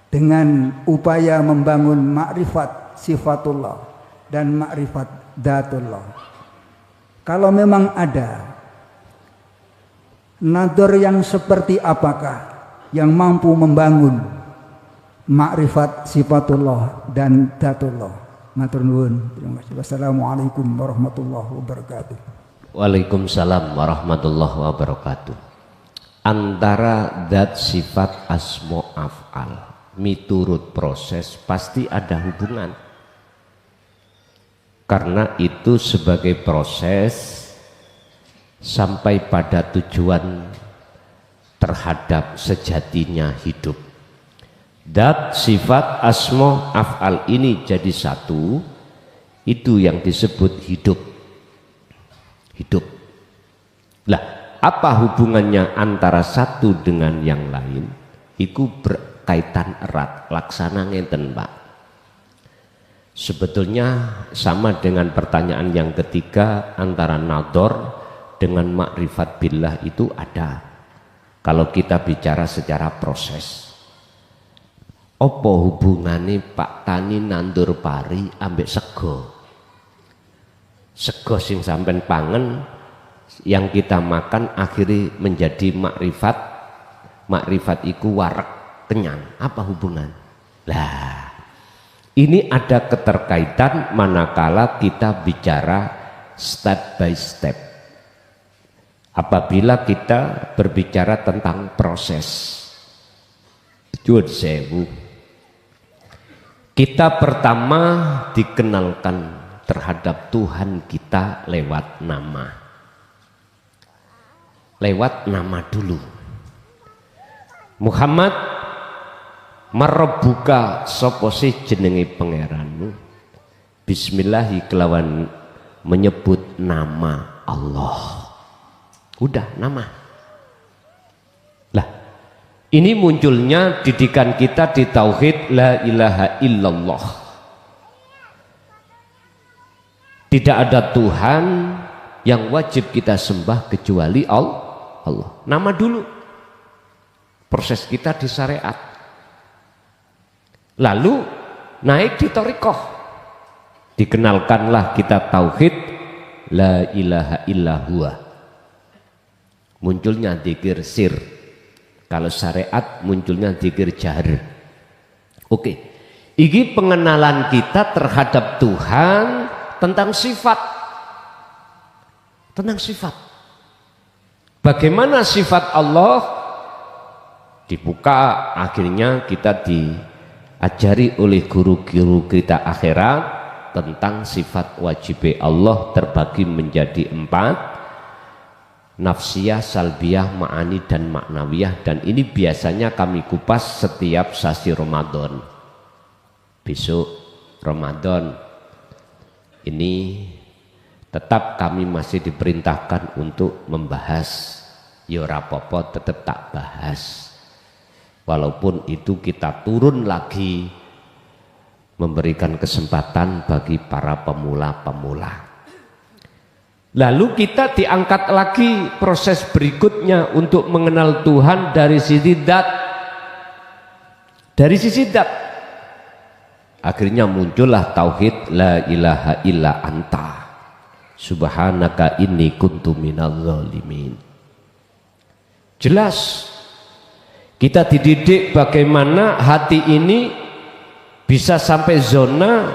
Speaker 4: dengan upaya membangun makrifat sifatullah dan makrifat dzatullah. Kalau memang ada, nador yang seperti apakah yang mampu membangun makrifat sifatullah dan dzatullah? Matur nuwun. Terima kasih. Wassalamualaikum warahmatullahi wabarakatuh.
Speaker 1: Waalaikumsalam warahmatullahi wabarakatuh. Antara zat, sifat, asma, af'al miturut proses pasti ada hubungan, karena itu sebagai proses sampai pada tujuan terhadap sejatinya hidup. Zat, sifat, asma, af'al ini jadi satu, itu yang disebut hidup. Hidup. Lah, apa hubungannya antara satu dengan yang lain? Itu berkaitan erat. Laksana ngeten, Pak. Sebetulnya sama dengan pertanyaan yang ketiga, antara nador dengan makrifat billah itu ada. Kalau kita bicara secara proses. Apa hubungannya Pak Tani nandur pari ambek sego? Sego sing sampean pangen yang kita makan akhirnya menjadi makrifat. Makrifat iku wareg kenyang. Apa hubungan? Lah, ini ada keterkaitan manakala kita bicara step by step. Apabila kita berbicara tentang proses. Jud sewu. Kita pertama dikenalkan terhadap Tuhan kita lewat nama. Lewat nama dulu. Muhammad marebuka sapa sih jenenge pangeranmu. Bismillahi kelawan menyebut nama Allah. Udah nama. Lah, ini munculnya didikan kita di tauhid la ilaha illallah. Tidak ada Tuhan yang wajib kita sembah kecuali Allah. Nama dulu. Proses kita di syariat. Lalu naik di thariqah. Dikenalkanlah kita tauhid la ilaha illallah. Munculnya dzikir sir. Kalau syariat munculnya dzikir jahar. Oke. Ini pengenalan kita terhadap Tuhan tentang sifat. Tentang sifat. Bagaimana sifat Allah? Dibuka, akhirnya kita diajari oleh guru-guru kita akhirat tentang sifat wajib Allah terbagi menjadi 4. Nafsiyah, salbiyah, ma'ani, dan maknawiyah. Dan ini biasanya kami kupas setiap sasi Ramadan. Besok Ramadan ini tetap kami masih diperintahkan untuk membahas. Ya rapopo tetap tak bahas. Walaupun itu kita turun lagi memberikan kesempatan bagi para pemula-pemula. Lalu kita diangkat lagi proses berikutnya untuk mengenal Tuhan dari sisi zat. Dari sisi zat. Akhirnya muncullah tauhid la ilaha illa anta. Subhanaka inni kuntu minadz zalimin. Jelas kita dididik bagaimana hati ini bisa sampai zona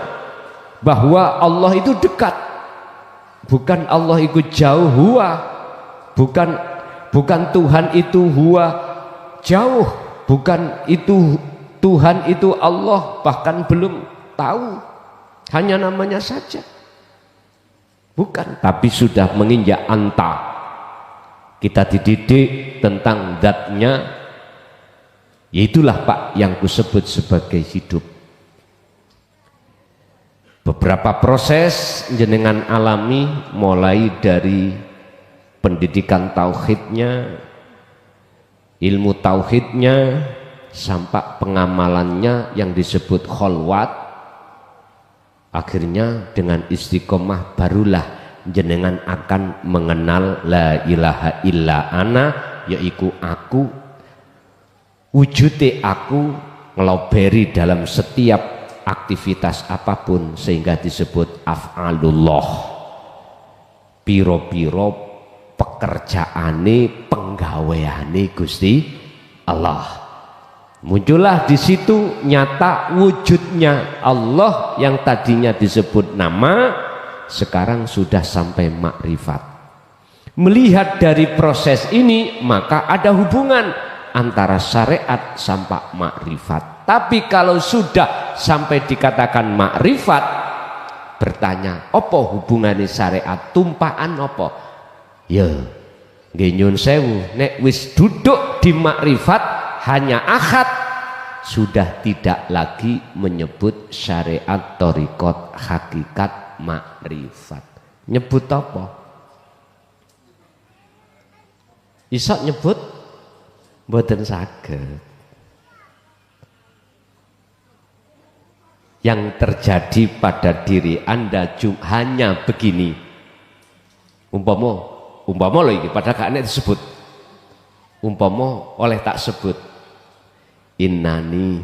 Speaker 1: bahwa Allah itu dekat. Bukan Allah itu jauh, huwa. Bukan Tuhan itu huwa jauh. Bukan itu Tuhan itu Allah, bahkan belum tahu. Hanya namanya saja. Bukan, tapi sudah menginjak anta. Kita dididik tentang zatnya. Yaitulah Pak yang kusebut sebagai hidup. Beberapa proses jenengan alami mulai dari pendidikan tauhidnya, ilmu tauhidnya, sampai pengamalannya yang disebut kholwat. Akhirnya dengan istiqomah barulah jenengan akan mengenal la ilaha illa ana, yaitu aku, wujudnya aku ngeloberi dalam setiap aktivitas apapun sehingga disebut af'alullah. Piro-piro pekerjaane penggaweane Gusti Allah. Muncullah di situ nyata wujudnya Allah yang tadinya disebut nama, sekarang sudah sampai makrifat. Melihat dari proses ini maka ada hubungan antara syariat sampai makrifat. Tapi kalau sudah sampai dikatakan makrifat, bertanya, apa hubungannya syariat? Tumpaan apa? Ya, nggih nyun sewu, nek wis duduk di makrifat hanya akad, sudah tidak lagi menyebut syariat, thariqat, hakikat, makrifat. Nyebut apa? Isak nyebut mboten saged. Yang terjadi pada diri Anda hanya begini. Umpama loh iki pada kakne disebut. Umpama oleh tak sebut. Innani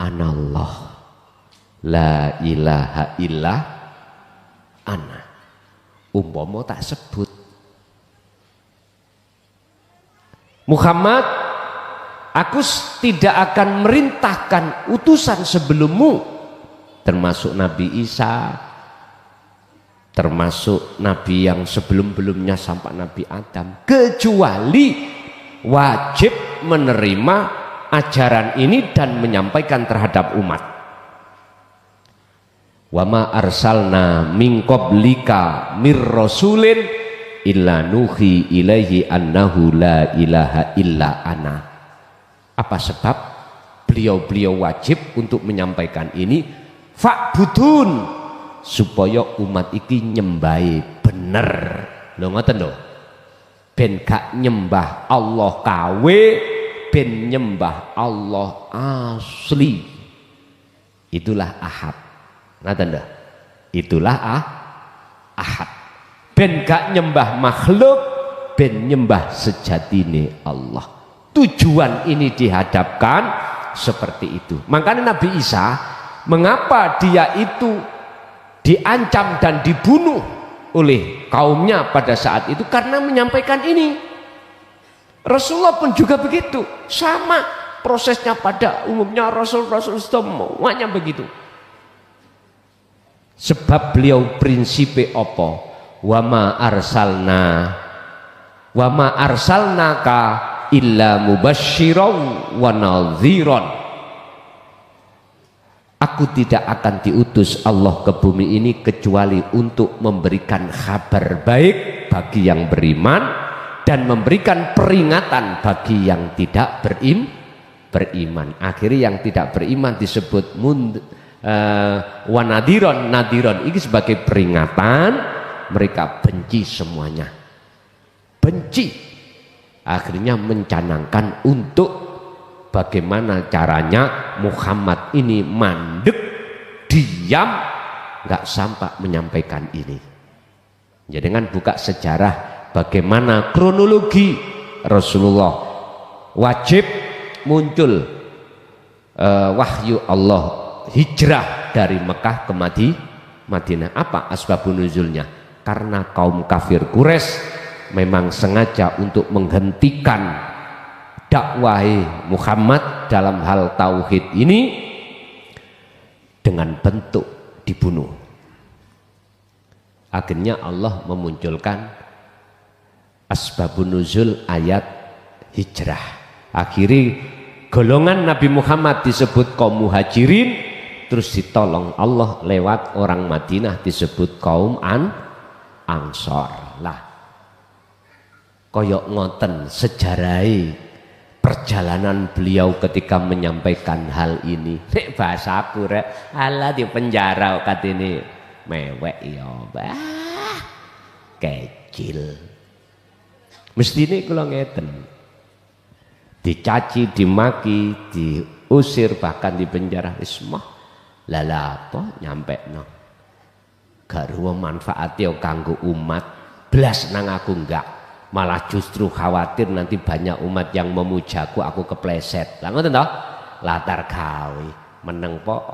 Speaker 1: anallah la ilaha illa ana. Umpama tak sebut. Muhammad, aku tidak akan merintahkan utusan sebelummu, termasuk Nabi Isa, termasuk Nabi yang sebelum-belumnya sampai Nabi Adam, kecuali wajib menerima ajaran ini dan menyampaikan terhadap umat. Wa ma arsalna min qablika mir rasulin illa nuhi ilaihi annahu la ilaha illa ana. Apa sebab? Beliau-beliau wajib untuk menyampaikan ini, fa'budun, supaya umat iki nyembahi bener. Lho ngoten lho. Ben gak nyembah Allah kawe, ben nyembah Allah asli. Itulah ahad. Ngoten lho. Itulah ahad. Ben gak nyembah makhluk, ben nyembah sejatine Allah. Tujuan ini dihadapkan seperti itu. Makanya Nabi Isa, mengapa dia itu diancam dan dibunuh oleh kaumnya pada saat itu? Karena menyampaikan ini. Rasulullah pun juga begitu, sama prosesnya pada umumnya Rasul-Rasul semuanya begitu. Sebab beliau prinsipe apa? Wa ma arsalnaka illa mubasysyiran wa nadhiran. Aku tidak akan diutus Allah ke bumi ini kecuali untuk memberikan kabar baik bagi yang beriman dan memberikan peringatan bagi yang tidak beriman. Akhirnya yang tidak beriman disebut wanadiron, nadiron ini sebagai peringatan, mereka benci semuanya. Benci. Akhirnya mencanangkan untuk bagaimana caranya Muhammad ini mandek, diam, nggak sampai menyampaikan ini. Jadi dengan buka sejarah bagaimana kronologi Rasulullah wajib muncul wahyu Allah hijrah dari Mekah ke Madinah. Apa asbabun nuzulnya? Karena kaum kafir Quraisy memang sengaja untuk menghentikan dakwah Muhammad dalam hal tauhid ini dengan bentuk dibunuh. Akhirnya Allah memunculkan asbabun nuzul ayat hijrah. Akhirnya golongan Nabi Muhammad disebut kaum muhajirin, terus ditolong Allah lewat orang Madinah disebut kaum Ansor. Lah koyok ngoten sejarahai perjalanan beliau ketika menyampaikan hal ini. Nek bahasaku rek, ala di penjara kat ini mewek ya, bah kecil. Mesti ini kalau ngeten, dicaci, dimaki, diusir, bahkan di penjara. Ismah lala apa nyampe no gak ruang manfaatnya kanggo umat belas nang aku enggak, malah justru khawatir nanti banyak umat yang memujaku aku kepleset. Lah ngoten toh, latar gawe meneng po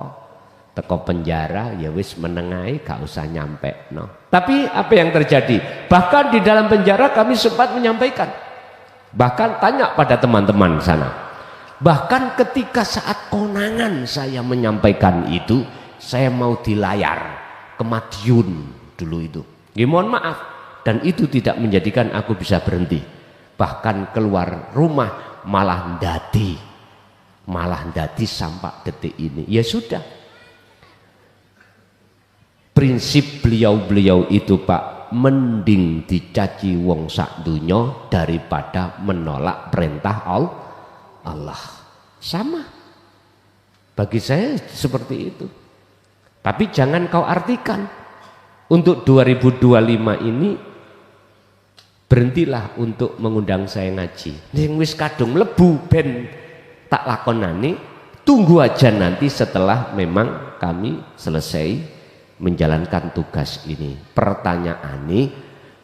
Speaker 1: teko penjara ya wis menengai gak usah nyampe no. Tapi apa yang terjadi? Bahkan di dalam penjara kami sempat menyampaikan, bahkan tanya pada teman-teman sana. Bahkan ketika saat konangan saya menyampaikan itu, saya mau di layar ke Madiun dulu itu. Ya, mohon maaf, dan itu tidak menjadikan aku bisa berhenti. Bahkan keluar rumah malah ndadi sampai detik ini. Ya sudah. Prinsip beliau itu Pak, mending dicaci wong sak dunya daripada menolak perintah Allah. Sama. Bagi saya seperti itu. Tapi jangan kau artikan untuk 2025 ini berhentilah untuk mengundang saya ngaji. Ning wis kadung mlebu ben tak lakonani, tunggu aja nanti setelah memang kami selesai menjalankan tugas ini. Pertanyaan ini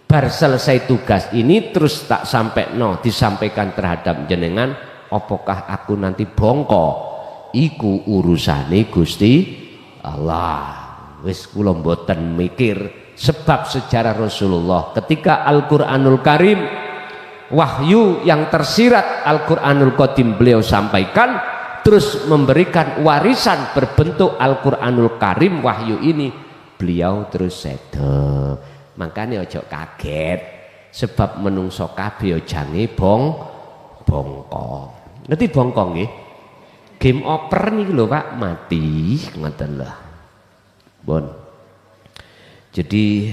Speaker 1: bar selesai tugas ini terus tak sampai disampaikan terhadap jenengan, apakah aku nanti bongko? Iku urusane Gusti Allah. Wis kula mboten mikir, sebab sejarah Rasulullah ketika Al-Qur'anul Karim wahyu yang tersirat Al-Qur'anul Qadim beliau sampaikan, terus memberikan warisan berbentuk Al-Qur'anul Karim wahyu ini, beliau terus sedo. Makanya ojo kaget, sebab menungso kabeh jange bongko. Ngerti bongko nggih? Game over nih lho Pak, mati ngoten lho. Bon. Jadi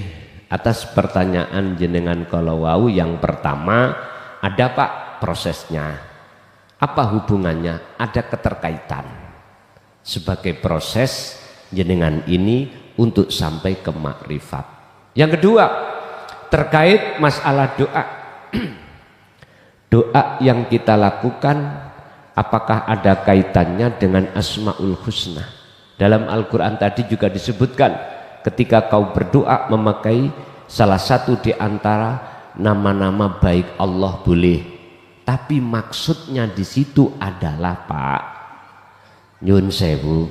Speaker 1: atas pertanyaan jenengan kalau wau yang pertama, ada Pak prosesnya. Apa hubungannya? Ada keterkaitan. Sebagai proses jenengan ini untuk sampai ke makrifat. Yang kedua, terkait masalah doa. Doa yang kita lakukan apakah ada kaitannya dengan Asmaul Husna? Dalam Al-Quran tadi juga disebutkan ketika kau berdoa memakai salah satu di antara nama-nama baik Allah boleh, tapi maksudnya di situ adalah Pak nyun sewu,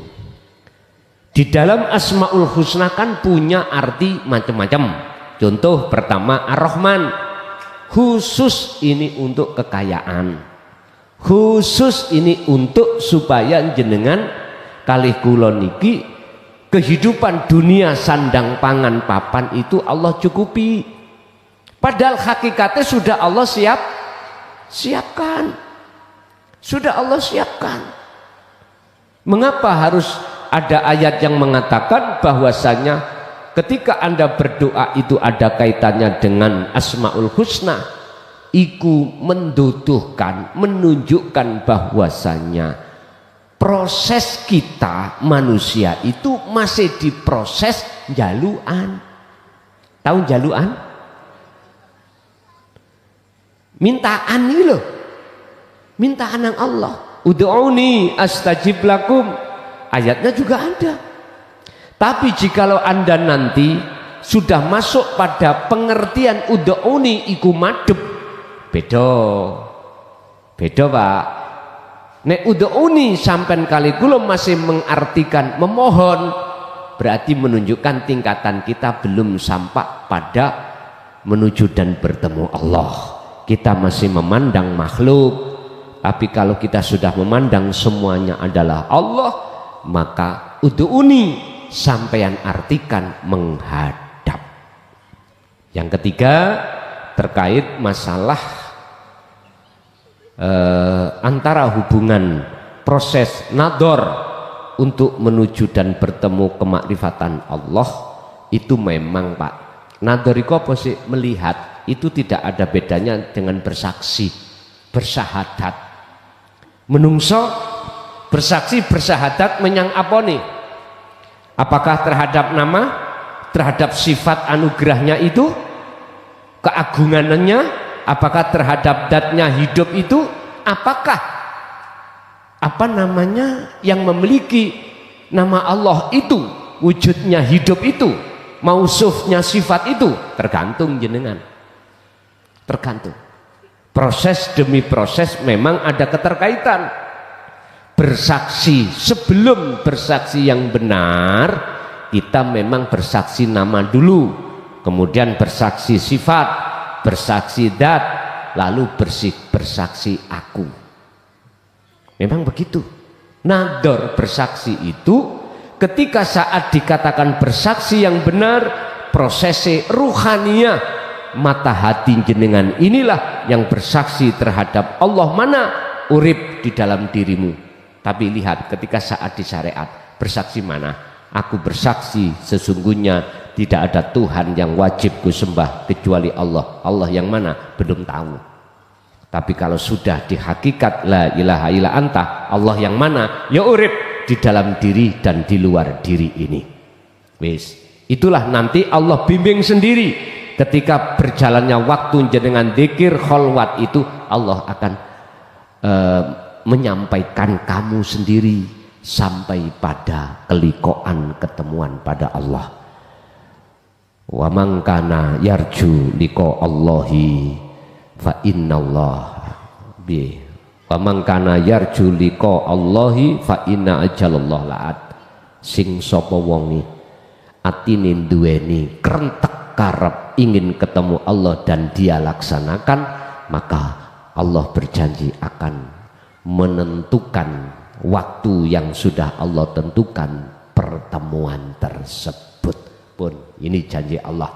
Speaker 1: di dalam Asmaul Husna kan punya arti macam-macam. Contoh pertama Ar-Rahman, khusus ini untuk kekayaan, khusus ini untuk supaya jenengan kalih kula niki kehidupan dunia sandang pangan papan itu Allah cukupi. Padahal hakikatnya sudah Allah siapkan. Sudah Allah siapkan. Mengapa harus ada ayat yang mengatakan bahwasanya ketika Anda berdoa itu ada kaitannya dengan Asmaul Husna? Iku menduduhkan, menunjukkan bahwasanya proses kita manusia itu masih diproses jaluan. Tahu jaluan? Mintaan ini loh. Mintaan yang Allah. Ud'uni astajib lakum. Ayatnya juga ada. Tapi jikalau Anda nanti sudah masuk pada pengertian ud'uni iku madhep, beda. Beda, Pak. Nek ud'uni sampean kali kula masih mengartikan memohon, berarti menunjukkan tingkatan kita belum sampai pada menuju dan bertemu Allah. Kita masih memandang makhluk. Tapi kalau kita sudah memandang semuanya adalah Allah, maka ud'uni sampean artikan menghadap. Yang ketiga terkait masalah antara hubungan proses nador untuk menuju dan bertemu kemakrifatan Allah itu memang Pak, nador itu apa sih? Melihat, itu tidak ada bedanya dengan bersaksi, bersyahadat. Menungso bersaksi bersyahadat menyang apa nih? Apakah terhadap nama, terhadap sifat anugerahnya itu, keagungannya, apakah terhadap datnya hidup itu, apakah apa namanya yang memiliki nama Allah itu, wujudnya hidup itu, mausufnya sifat itu, tergantung jenengan. Tergantung. Proses demi proses memang ada keterkaitan. Bersaksi, sebelum bersaksi yang benar, kita memang bersaksi nama dulu, kemudian bersaksi sifat, bersaksi dat, lalu bersaksi aku. Memang begitu. Nador bersaksi itu ketika saat dikatakan bersaksi yang benar, prosesnya ruhaniyah, mata hati jenengan inilah yang bersaksi terhadap Allah mana urip di dalam dirimu. Tapi lihat ketika saat di syariat, bersaksi mana? Aku bersaksi sesungguhnya tidak ada Tuhan yang wajib kusembah kecuali Allah. Allah yang mana? Belum tahu. Tapi kalau sudah di hakikat la ilaha illa anta, Allah yang mana? Ya urip di dalam diri dan di luar diri ini. Wis, itulah nanti Allah bimbing sendiri. Ketika berjalannya waktu jenengan dzikir kholwat itu, Allah akan menyampaikan kamu sendiri sampai pada kelikoan ketemuan pada Allah. Wa man kana yarju liqa Allahi fa innallah bi wa man kana yarju liqa Allahi fa inna ajalallah la'at. Sing sapa wonge atine duweni krentek karep ingin ketemu Allah dan dia laksanakan, maka Allah berjanji akan menentukan waktu yang sudah Allah tentukan pertemuan tersebut pun. Ini janji Allah.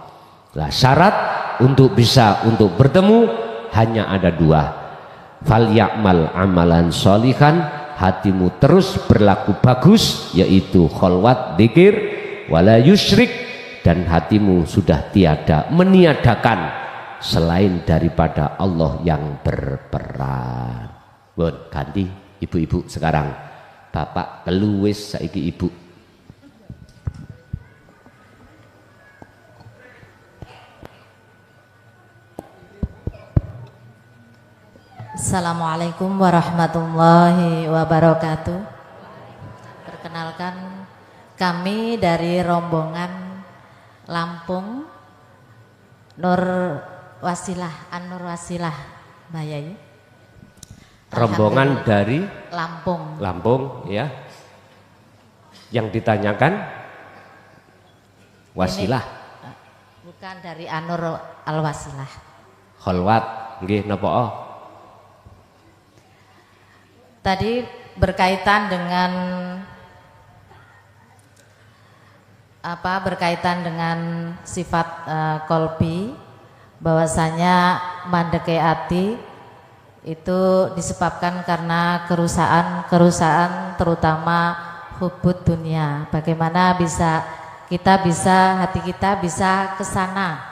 Speaker 1: Nah, syarat untuk bisa untuk bertemu hanya ada dua. Fal ya'mal amalan sholihan, hatimu terus berlaku bagus, yaitu kholwat dzikir, wala yusyrik, dan hatimu sudah tiada meniadakan selain daripada Allah yang berperan. Bon, ganti ibu-ibu sekarang. Bapak keluwis saiki ibu.
Speaker 5: Assalamualaikum warahmatullahi wabarakatuh. Perkenalkan, kami dari rombongan Lampung Nur Wasilah, An-Nur Wasilah Bayai.
Speaker 1: Rombongan dari
Speaker 5: Lampung.
Speaker 1: Lampung ya. Yang ditanyakan wasilah.
Speaker 5: Ini, bukan dari An-Nur Al-Wasilah.
Speaker 1: Kholwat nggih napa?
Speaker 5: Tadi berkaitan dengan berkaitan dengan sifat kolbi, bahwasanya mandeke ati itu disebabkan karena kerusakan terutama hubud dunia. Bagaimana hati kita bisa ke sana.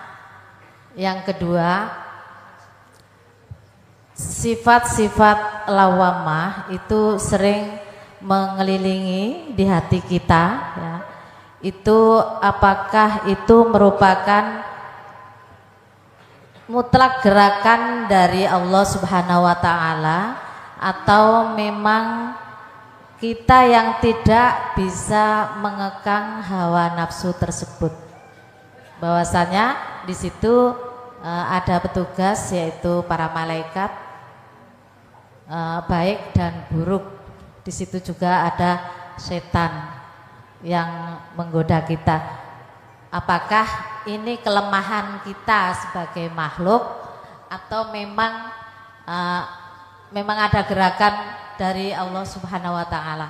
Speaker 5: Yang kedua, sifat-sifat lawamah itu sering mengelilingi di hati kita ya. Itu apakah itu merupakan mutlak gerakan dari Allah Subhanahu wa taala atau memang kita yang tidak bisa mengekang hawa nafsu tersebut? Bahwasanya di situ ada petugas yaitu para malaikat baik dan buruk. Di situ juga ada setan yang menggoda kita. Apakah ini kelemahan kita sebagai makhluk atau memang ada gerakan dari Allah Subhanahu wa taala?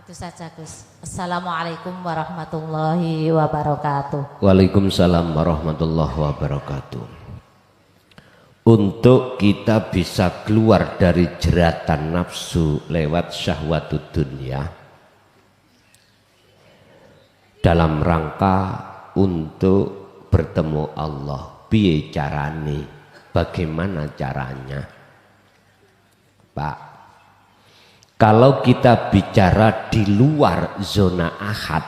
Speaker 5: Itu saja, Gus. Assalamualaikum warahmatullahi wabarakatuh.
Speaker 1: Waalaikumsalam warahmatullahi wabarakatuh. Untuk kita bisa keluar dari jeratan nafsu lewat syahwatud dunia dalam rangka untuk bertemu Allah, piye carane, bagaimana caranya? Pak, kalau kita bicara di luar zona ahad,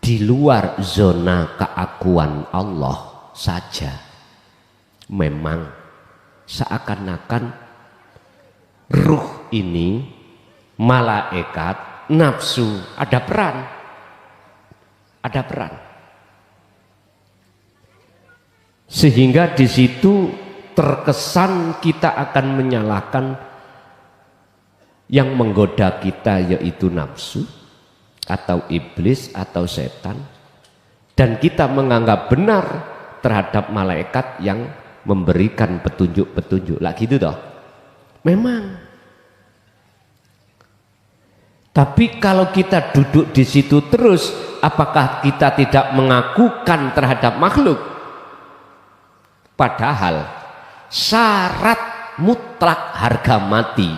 Speaker 1: di luar zona keakuan Allah saja, memang seakan-akan ruh ini, malaikat, nafsu ada peran. Sehingga di situ terkesan kita akan menyalahkan yang menggoda kita, yaitu nafsu atau iblis atau setan, dan kita menganggap benar terhadap malaikat yang memberikan petunjuk-petunjuk. Lah gitu toh. Memang. Tapi kalau kita duduk di situ terus, apakah kita tidak mengakukan terhadap makhluk? Padahal syarat mutlak harga mati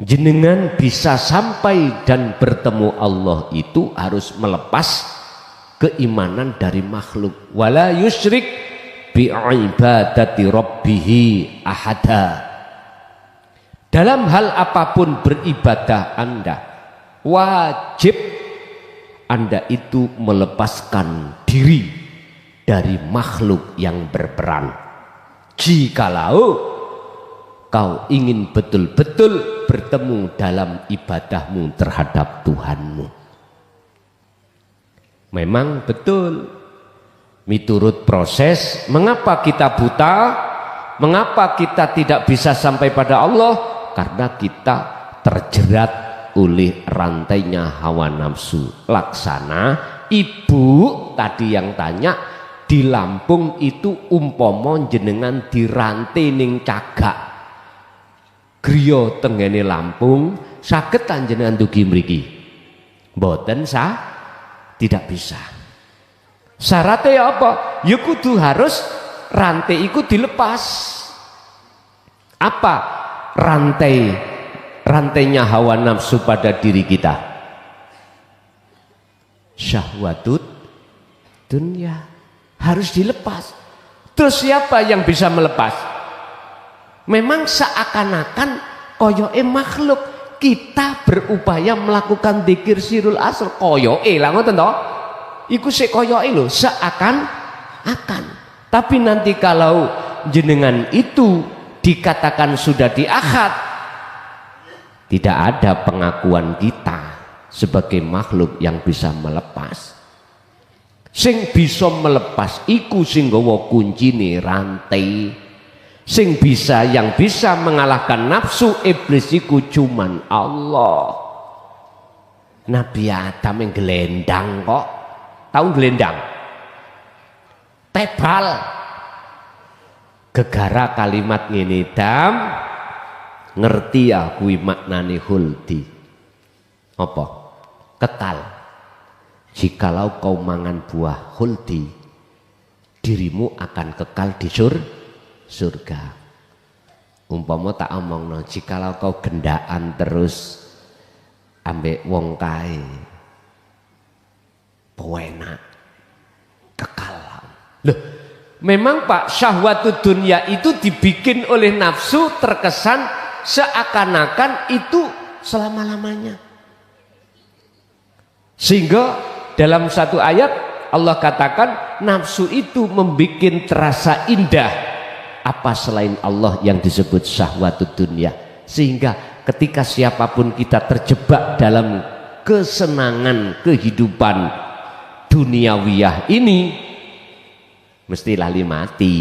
Speaker 1: jenengan bisa sampai dan bertemu Allah itu harus melepas keimanan dari makhluk. Wala yusyrik bi ibadati rabbih ahada. Dalam hal apapun beribadah Anda, wajib Anda itu melepaskan diri dari makhluk yang berperan. Jikalau kau ingin betul-betul bertemu dalam ibadahmu terhadap Tuhanmu. Memang betul, miturut proses, mengapa kita buta, mengapa kita tidak bisa sampai pada Allah? Karena kita terjerat oleh rantainya hawa nafsu. Laksana ibu tadi yang tanya, di Lampung itu umpama jenengan dirantai ning cagak griya tengene Lampung, saged jenengan dugi mriki? Mboten sah, tidak bisa. Syaratnya apa? Ya kudu harus rantai iku dilepas. Apa rantainya hawa nafsu pada diri kita? Syahwatut dunia harus dilepas. Terus siapa yang bisa melepas? Memang seakan-akan koyoke makhluk kita berupaya melakukan dzikir sirul asr, koyoke lah ngoten to. Iku sik koyoke lho, seakan-akan. Tapi nanti kalau jenengan itu dikatakan sudah di akad, tidak ada pengakuan kita sebagai makhluk yang bisa melepas. Sing bisa melepas iku sing nggawa kuncine rantai. Sing bisa, yang bisa mengalahkan nafsu iblis iku cuman Allah. Nabi Adam yang gelendang kok. Tahu gelendang? Tebal. Gegara kalimat ngene, Dam, ngerti ya kuwi maknane khuldi. Apa? Kekal. Jikalau kau mangan buah khuldi, dirimu akan kekal di surga. Umpama tak omongno, jikalau kau gendaan terus ambek wong kae, penak kekal. Loh, memang Pak, syahwatud dunia itu dibikin oleh nafsu, terkesan seakan-akan itu selama-lamanya. Sehingga dalam satu ayat Allah katakan nafsu itu membuat terasa indah apa selain Allah yang disebut syahwatud dunia, sehingga ketika siapapun kita terjebak dalam kesenangan kehidupan duniawiyah ini mesti lali mati,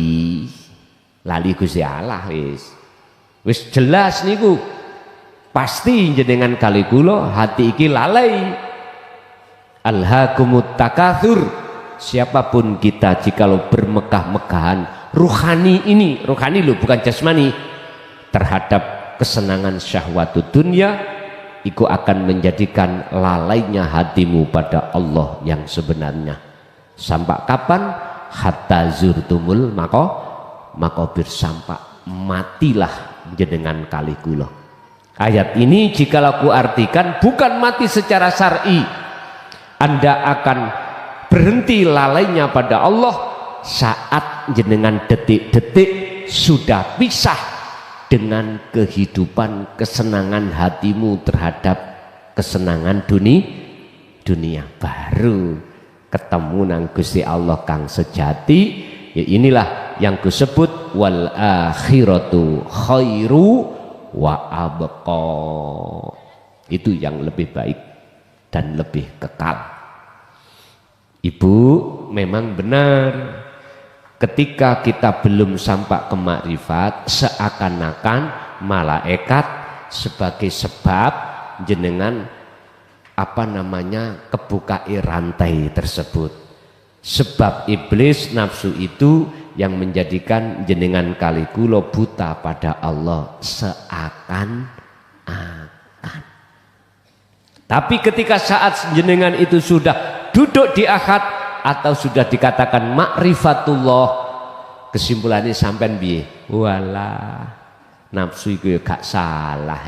Speaker 1: lali Gusti Allah. Wis jelas niku pasti jenengan kali kula hati iki lalai. Alhaakumut takatsur, siapapun kita jikalau bermegah-megahan ruhani ini, ruhani loh bukan jasmani, terhadap kesenangan syahwatud dunia, itu akan menjadikan lalainya hatimu pada Allah yang sebenarnya. Sampai kapan? Hatta zurtumul makobir, sampai matilah jenengan kali kula. Ayat ini jikalau ku artikan bukan mati secara syar'i, Anda akan berhenti lalainya pada Allah saat jenengan detik-detik sudah pisah dengan kehidupan kesenangan hatimu terhadap kesenangan dunia, baru ketemu nang Gusti Allah kang sejati. Ya inilah yang kusebut wal akhiratu khairu wa abqa, itu yang lebih baik dan lebih kekal. Ibu memang benar, ketika kita belum sampai ke makrifat seakan-akan malaikat sebagai sebab jenengan kebukai rantai tersebut. Sebab iblis nafsu itu yang menjadikan jenengan kali kula buta pada Allah seakan-akan. Tapi ketika saat jenengan itu sudah duduk di akad atau sudah dikatakan makrifatullah, kesimpulannya sampean piye? Walah, nafsu iku ya gak salah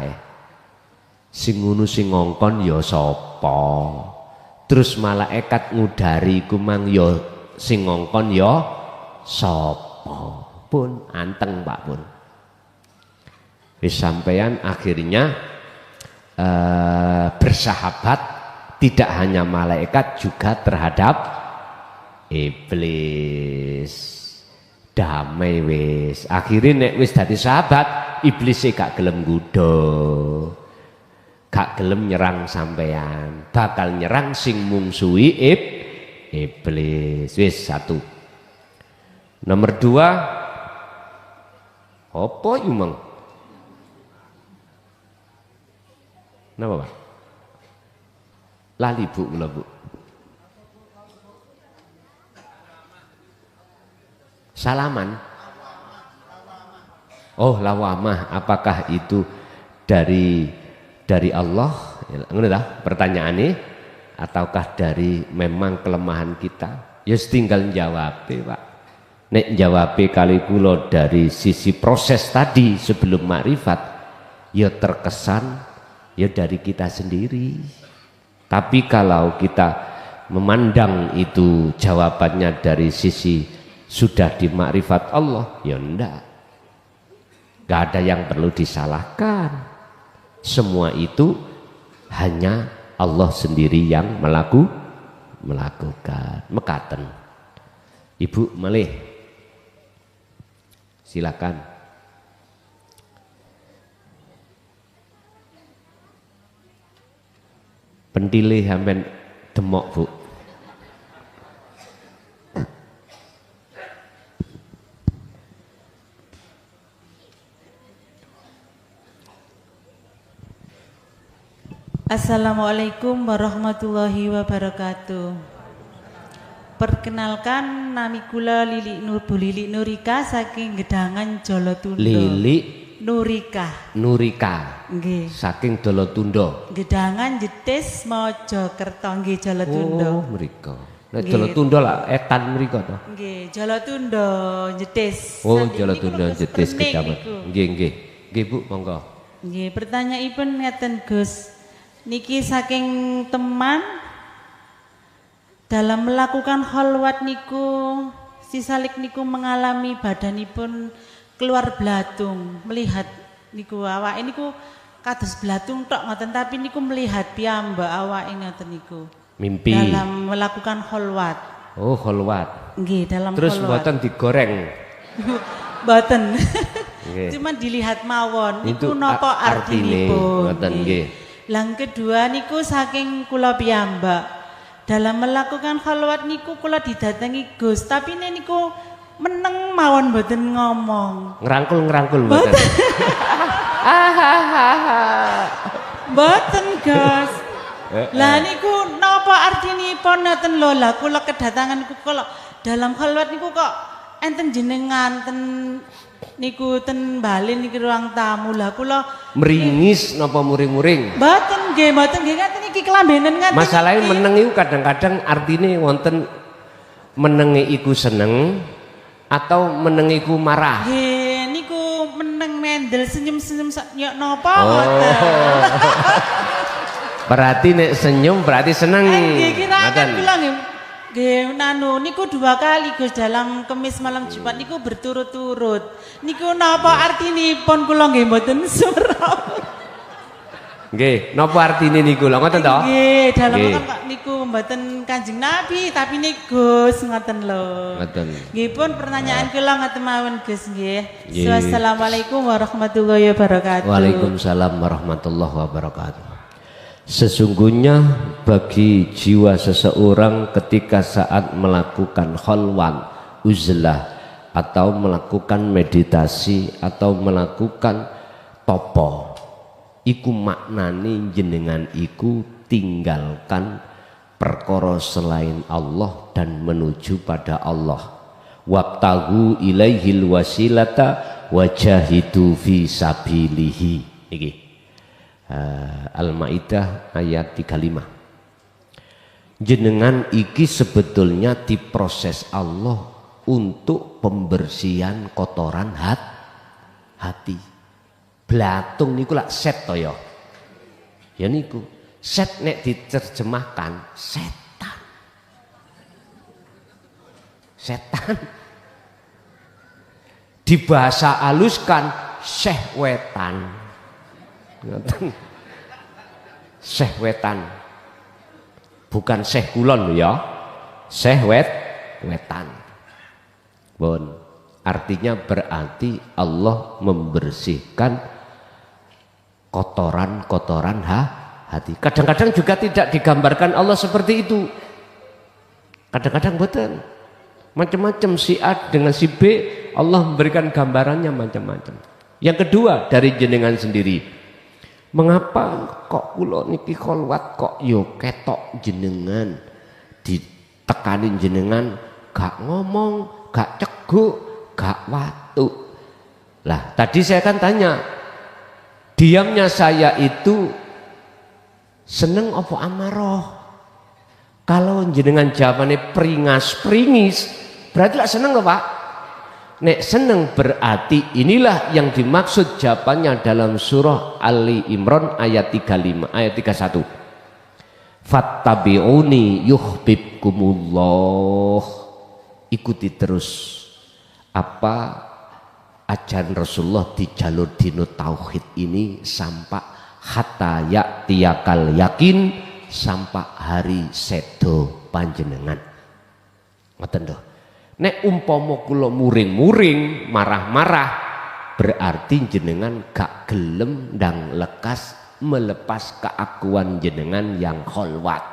Speaker 1: sing ngono sing ngongkon ya sapa? Terus malaikat ngudari ku mang ya sing ngongkon ya sapa? Pun anteng Pak pun. Wis sampean akhirnya bersahabat tidak hanya malaikat juga terhadap iblis. Damai wis. Akhirnya nek wis dadi sahabat, iblis gak gelem nggodha. Gak gelem nyerang sampean, bakal nyerang sing mungsuhi iblis. Wis satu. Nomor dua, apa yumeng? Napa Pak? Lali Bu kula Bu. Salaman. Oh lawamah, apakah itu dari Allah? Ngono ta pertanyaannya, ataukah dari memang kelemahan kita? Ya tinggal jawab Pak. Nek jawab kali kula dari sisi proses tadi sebelum makrifat, ya terkesan ya dari kita sendiri. Tapi kalau kita memandang itu jawabannya dari sisi sudah di makrifat Allah, ya enggak. Gak ada yang perlu disalahkan. Semua itu hanya Allah sendiri yang melakukan. Mekaten. Ibu melih. Silakan. Pentile sampean demok Bu.
Speaker 6: Assalamualaikum warahmatullahi wabarakatuh. Perkenalkan nami kula Lili Nur Bu Lili Nurika saking Gedangan Jolotundo.
Speaker 1: Lili
Speaker 6: Nurika. Nggih.
Speaker 1: Saking Jolotundo.
Speaker 6: Gedangan Jetis Mojokerto nggih Jolotundo.
Speaker 1: Oh, mriko. Nek Jolotundo lah etan mriko to.
Speaker 6: Nggih, Jolotundo Jetis.
Speaker 1: Oh, Jolotundo Jetis kecamatan. Nggih. Nggih Bu, monggo.
Speaker 6: Nggih, pertanyaanipun ngeten Gus. Niki saking teman dalam melakukan kholwat niku sisalik niku mengalami badanipun keluar belatung, melihat niku awake niku kados belatung tok ngoten, tapi niku melihat piyambak awake ngoten niku.
Speaker 1: Mimpi.
Speaker 6: Dalam melakukan kholwat.
Speaker 1: Oh, kholwat.
Speaker 6: Nggih, dalam
Speaker 1: Terus
Speaker 6: kholwat.
Speaker 1: mboten digoreng.
Speaker 6: Mboten.
Speaker 1: Nggih.
Speaker 6: Cuma dilihat mawon
Speaker 1: Itu
Speaker 6: niku napa
Speaker 1: artine,
Speaker 6: artinipun.
Speaker 1: ngoten nggih.
Speaker 6: Lang kedua niku saking kula piyambak. Dalam melakukan khalwat niku kula didatangi Gus, tapi niku meneng mawon mboten ngomong.
Speaker 1: Ngerangkul mboten.
Speaker 6: Mboten, Gus. Lah niku napa artinipun ngoten lho. Lah kula kedatangan niku kula dalam khalwat niku kok enten jenengan ten niku ten Bali niki ruang tamu. Lah kula
Speaker 1: Meringis napa muring-muring?
Speaker 6: mboten nggih ngaten iki kelambenan ngaten.
Speaker 1: Masalahnya
Speaker 6: iki.
Speaker 1: meneng itu kadang-kadang artinya wonten menenge iku seneng atau menenge iku marah.
Speaker 6: Nggih niku meneng mendel senyum-senyum nyok napa
Speaker 1: Oh.
Speaker 6: ngoten.
Speaker 1: Berarti nek senyum berarti seneng.
Speaker 6: Nggih kira
Speaker 1: Ngoten.
Speaker 6: akan bilang nggih nanu niku 2 kali Gus dalam Kemis malam Jumat niku berturut-turut. Niku napa artinipun kula nggih mboten surau.
Speaker 1: Nggih, napa artine niku lho ngoten to?
Speaker 6: Nggih, dalam
Speaker 1: Nggih.
Speaker 6: kok niku mboten Kanjeng Nabi tapi niku Gus ngoten lho.
Speaker 1: Ngoten.
Speaker 6: Nggih pun pertanyaan kula ngoten mawon Gus nggih.
Speaker 1: Nggih.
Speaker 6: Wassalamualaikum warahmatullahi wabarakatuh.
Speaker 1: Waalaikumsalam warahmatullahi wabarakatuh. Sesungguhnya bagi jiwa seseorang ketika saat melakukan khalwan, uzlah atau melakukan meditasi atau melakukan topo, iku maknane jenengan iku tinggalkan perkara selain Allah dan menuju pada Allah. Wabtagu ilaihil wasilata wajahidu fi sabilihi. Iki Al-Maidah ayat 35. Jenengan iki sebetulnya diproses Allah untuk pembersihan kotoran hati. Blatung niku lak set to ya. Ya niku. Set nek diterjemahkan setan. Setan. Dibahasa haluskan syahwetan. Syahwetan. Bukan syekh kulon ya. Syahwetan. Bon. Artinya berarti Allah membersihkan kotoran-kotoran hati. Kadang-kadang juga tidak digambarkan Allah seperti itu. Kadang-kadang betul. Macam-macam si A dengan si B, Allah memberikan gambarannya macam-macam. Yang kedua dari jenengan sendiri. Mengapa kok kula niki kholwat kok yo ketok jenengan ditekanin jenengan gak ngomong, gak ceguk, gak watu. Lah tadi saya kan tanya, diamnya saya itu seneng apa amarah? Kalau jenengan jawabannya peringas-peringis, berarti lah seneng gak Pak? Nek seneng berarti inilah yang dimaksud jawabannya dalam surah Ali Imran ayat 35, ayat 31. Fattabi'uni yuhibbukumullah. Ikuti terus apa ajaran Rasulullah di jalur dino tauhid ini sampai hatta ya'tiyakal yakin, sampai hari sedo panjenengan. Ngoten lho. Nek umpama kula muring-muring, marah-marah, berarti jenengan gak gelem ndang lekas melepas keakuan jenengan yang kholwat.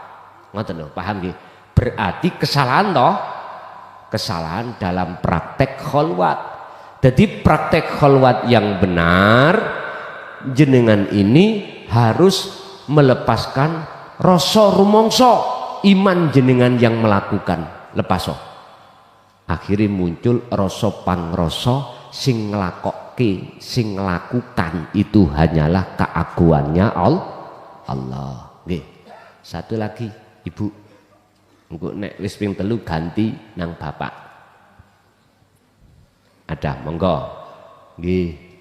Speaker 1: Ngoten lho, paham nggih? Berarti kesalahan toh? Kesalahan dalam praktek kholwat. Jadi praktek kholwat yang benar, jenengan ini harus melepaskan rasa rumangsa iman jenengan yang melakukan. Lepaso. Akhirnya muncul rasa pangrasa sing nglakokke, sing nglakukan itu hanyalah keakuannya Allah. Nggih. Satu lagi, Ibu. Engko nek wis ping 3 ganti nang Bapak. Ada, monggo. Nggih.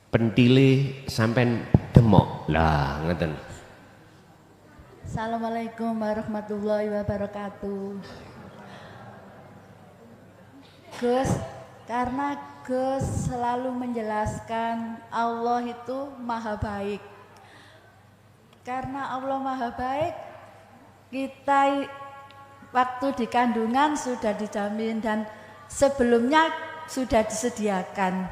Speaker 1: Pentile sampean demok lah ngeten.
Speaker 7: Assalamualaikum warahmatullahi wabarakatuh. Gus, karena Gus selalu menjelaskan Allah itu maha baik. Karena Allah maha baik, kita waktu di kandungan sudah dijamin dan sebelumnya sudah disediakan.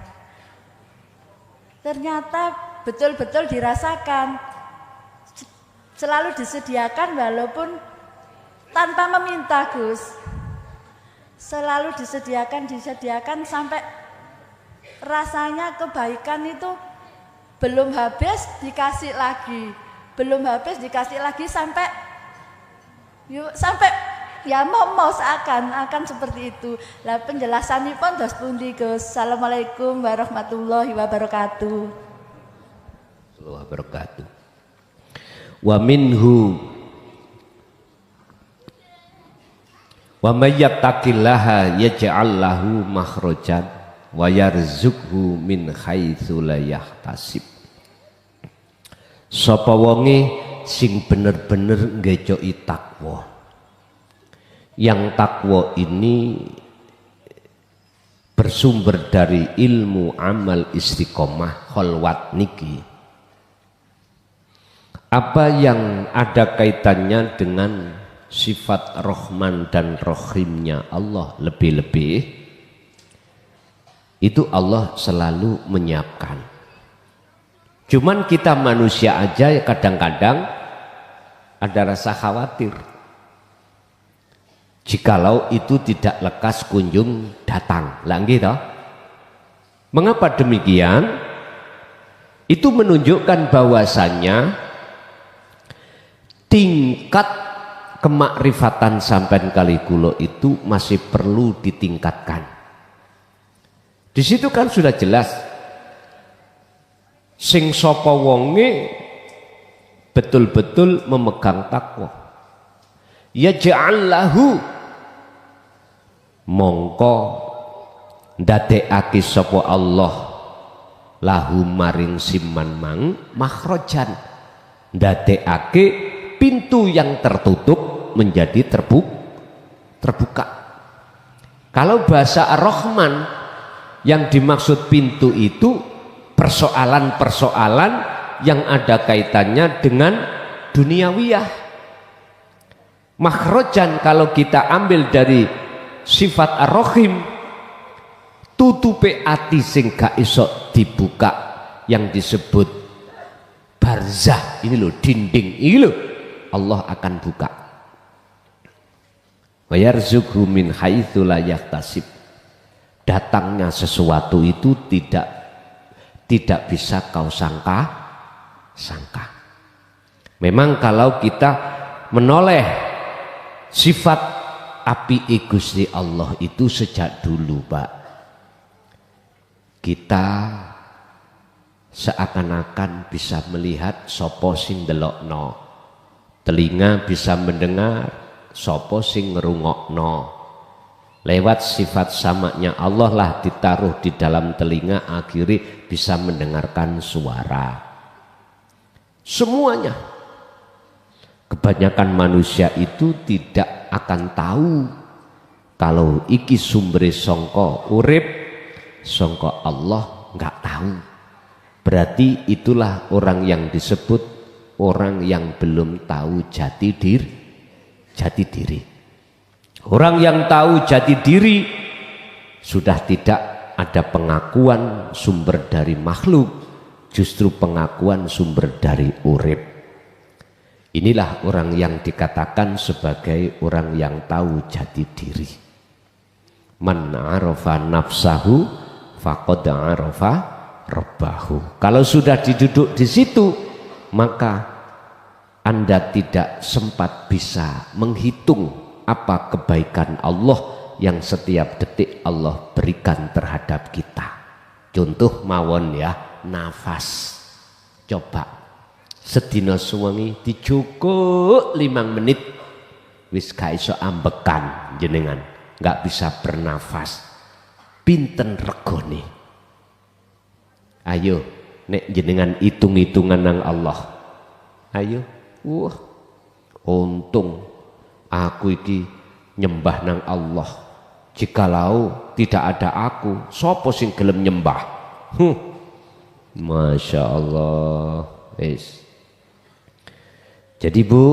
Speaker 7: Ternyata betul-betul dirasakan, selalu disediakan walaupun tanpa meminta, Gus. Selalu disediakan sampai rasanya kebaikan itu belum habis dikasih lagi, belum habis dikasih lagi sampai ya mau seakan seperti itu. Lah penjelasanipun dos pundi, Gus? Assalamualaikum warahmatullahi wabarakatuh.
Speaker 1: Wabarakatuh. Wa minhu wa may yattaqillaha yaj'al lahu makhrajan wa yarzuqhu min haitsu la yahtasib. Sapa wonge sing bener-bener ngejoki takwa. Yang takwa ini bersumber dari ilmu amal istiqomah kholwat niki. Apa yang ada kaitannya dengan sifat Rahman dan Rahimnya Allah lebih-lebih, itu Allah selalu menyiapkan. Cuman kita manusia aja kadang-kadang ada rasa khawatir jikalau itu tidak lekas kunjung datang. Lah gitu. Mengapa demikian? Itu menunjukkan bahwasannya tingkat kemakrifatan sampean kali kula itu masih perlu ditingkatkan. Di situ kan sudah jelas sing sapa wonge betul-betul memegang takwa. Ya ja'allahu mongko ndadekake sapa Allah lahu maring siman mang makhrajan, ndadekake pintu yang tertutup menjadi terbuka. Kalau bahasa Ar-Rahman yang dimaksud pintu itu persoalan-persoalan yang ada kaitannya dengan duniawiyah. Makhrajan kalau kita ambil dari sifat Ar-Rahim, tutupe ati sing gak iso dibuka yang disebut barzah ini loh, dinding ini loh, Allah akan buka. Wa yarzuqhu min haitsu la yahtasib. Datangnya sesuatu itu tidak bisa kau sangka. Memang kalau kita menoleh sifat api Gusti Allah itu sejak dulu, Pak, kita seakan-akan bisa melihat sapa sing ndelokno. Telinga bisa mendengar sapa sing ngrungokno. Lewat sifat samaknya Allah lah ditaruh di dalam telinga, akhirnya bisa mendengarkan suara. Semuanya. Kebanyakan manusia itu tidak akan tahu kalau iki sumbere sangka urip sangka Allah, nggak tahu. Berarti itulah orang yang disebut orang yang belum tahu jati diri. Orang yang tahu jati diri sudah tidak ada pengakuan sumber dari makhluk, justru pengakuan sumber dari urip. Inilah orang yang dikatakan sebagai orang yang tahu jati diri. Man arafa nafsahu faqad arafa rabbahu. Kalau sudah diduduk di situ, maka Anda tidak sempat bisa menghitung apa kebaikan Allah yang setiap detik Allah berikan terhadap kita. Contoh mawon ya, nafas. Coba sedina suwengi dicukup 5 menit wis gak iso ambekan jenengan, gak bisa bernafas. Pinten regone? Ayo nek jenengan hitung-hitungan nang Allah. Ayo, wah, untung aku iki nyembah nang Allah, Jikalau tidak ada aku, sopo sing gelem nyembah? Masya Allah. Jadi Bu,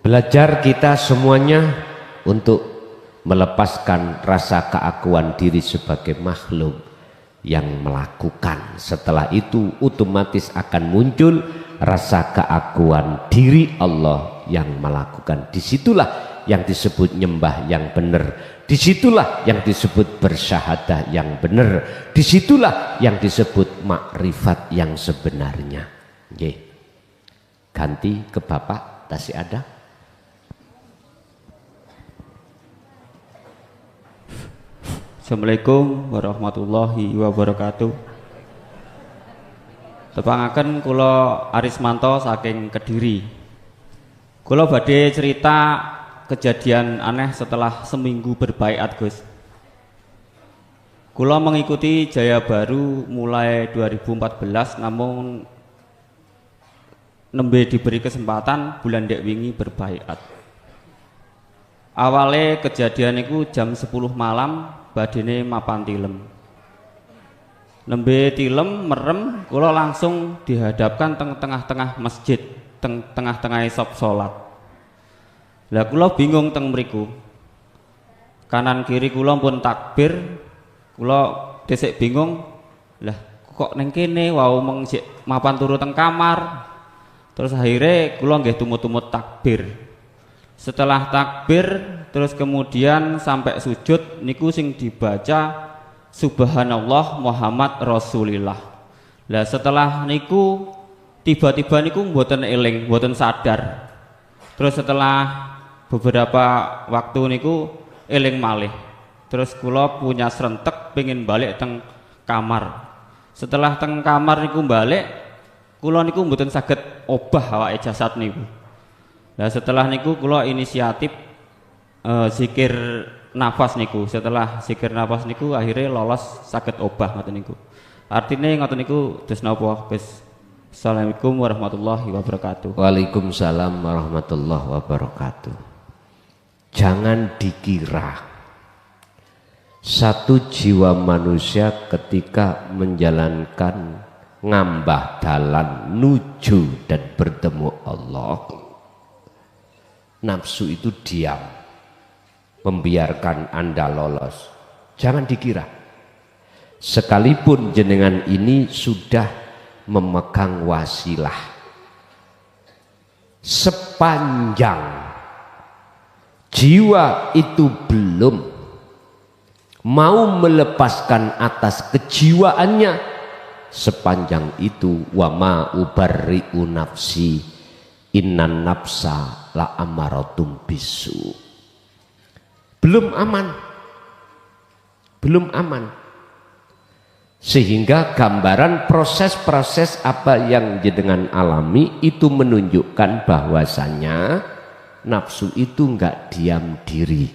Speaker 1: belajar kita semuanya untuk melepaskan rasa keakuan diri sebagai makhluk yang melakukan. Setelah itu otomatis akan muncul rasa keakuan diri Allah yang melakukan. Disitulah yang disebut nyembah yang benar, disitulah yang disebut bersyahadah yang benar, disitulah yang disebut makrifat yang sebenarnya. Oke. Ganti ke Bapak, tasih ada?
Speaker 8: Assalamualaikum warahmatullahi wabarakatuh. Tepangaken kula Arismanto saking Kediri. Kula badhe cerita kejadian aneh setelah seminggu berbaiat, Gus. Kula mengikuti Jaya Baru mulai 2014, namun nembe diberi kesempatan bulan dek wingi berbaiat. Awalnya kejadian itu jam 10 malam, badene mapan tilem. Nembe tilem merem, kula langsung dihadapkan tengah-tengah masjid, tengah-tengah sop salat. Lah kula bingung teng mriku. Kanan kiri kula pun takbir, kula desik bingung. Lah kok neng kene wau meng mapan turu teng kamar. Terus akhirnya kula nggih tumut-tumut takbir. Setelah takbir terus kemudian sampai sujud niku sing dibaca Subhanallah Muhammad Rasulillah. Lah setelah niku tiba-tiba niku mboten eling, mboten sadar. Terus setelah beberapa waktu niku eling malih. Terus kula punya serentek pengen balik teng kamar. Setelah teng kamar niku balik, kula niku mboten saged obah awake jasad niku. Lah setelah niku kula inisiatif zikir nafas niku. Setelah zikir nafas niku akhirnya lolos saged obah ngoten niku. Artine ngoten niku dos napa, Gus? Assalamualaikum warahmatullahi wabarakatuh.
Speaker 1: Waalaikumsalam warahmatullahi wabarakatuh. Jangan dikira satu jiwa manusia ketika menjalankan ngambah dalan nuju dan bertemu Allah, nafsu itu diam membiarkan Anda lolos. Jangan dikira sekalipun jenengan ini sudah memegang wasilah, sepanjang jiwa itu belum mau melepaskan atas kejiwaannya, sepanjang itu wa ma ubarri'u nafsi innan nafsa la amaratum bisu. Belum aman, belum aman. Sehingga gambaran proses-proses apa yang jenengan alami itu menunjukkan bahwasannya nafsu itu enggak diam diri.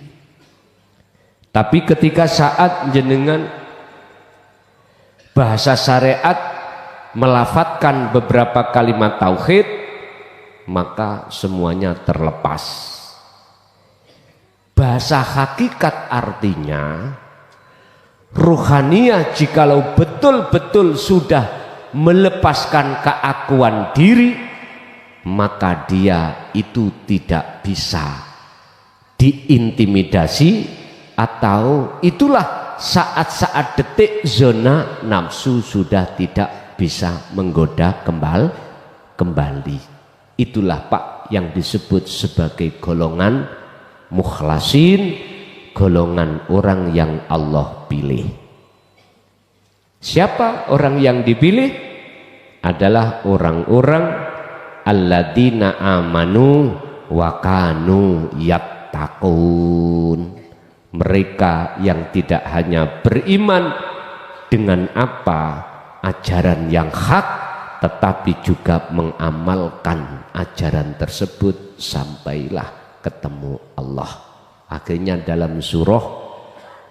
Speaker 1: Tapi ketika saat jenengan bahasa syariat melafatkan beberapa kalimat tauhid, maka semuanya terlepas. Bahasa hakikat artinya ruhaniyah jikalau betul-betul sudah melepaskan keakuan diri, maka dia itu tidak bisa diintimidasi, atau itulah saat-saat detik zona nafsu sudah tidak bisa menggoda kembali. Itulah Pak yang disebut sebagai golongan mukhlasin, golongan orang yang Allah pilih. Siapa orang yang dipilih? Adalah orang-orang alladzina amanu wa kanu yattaqun. Mereka yang tidak hanya beriman dengan apa ajaran yang hak, tetapi juga mengamalkan ajaran tersebut sampailah ketemu Allah. Akhirnya dalam surah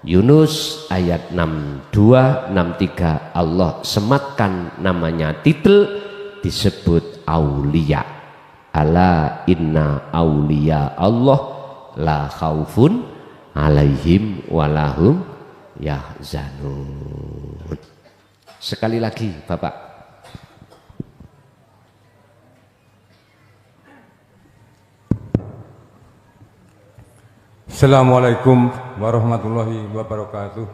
Speaker 1: Yunus ayat 62, 63 Allah sematkan namanya titel disebut aulia. Ala inna aulia Allah la khaufun alaihim walahum yahzanun. Sekali lagi Bapak.
Speaker 9: Assalamualaikum warahmatullahi wabarakatuh.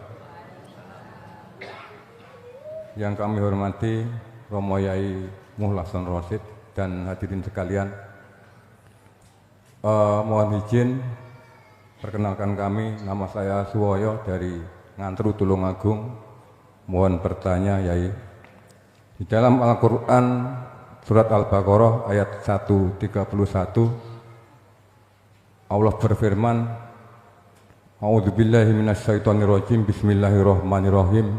Speaker 9: Yang kami hormati Romo Yai Muhlason Rosid dan hadirin sekalian, mohon izin perkenalkan kami, nama saya Suwoyo dari Ngantru Tulungagung. Mohon bertanya Yai, di dalam Al-Quran surat Al-Baqarah ayat 131 Allah berfirman, A'udzubillahi minasyaitonirrajim, bismillahirrahmanirrahim.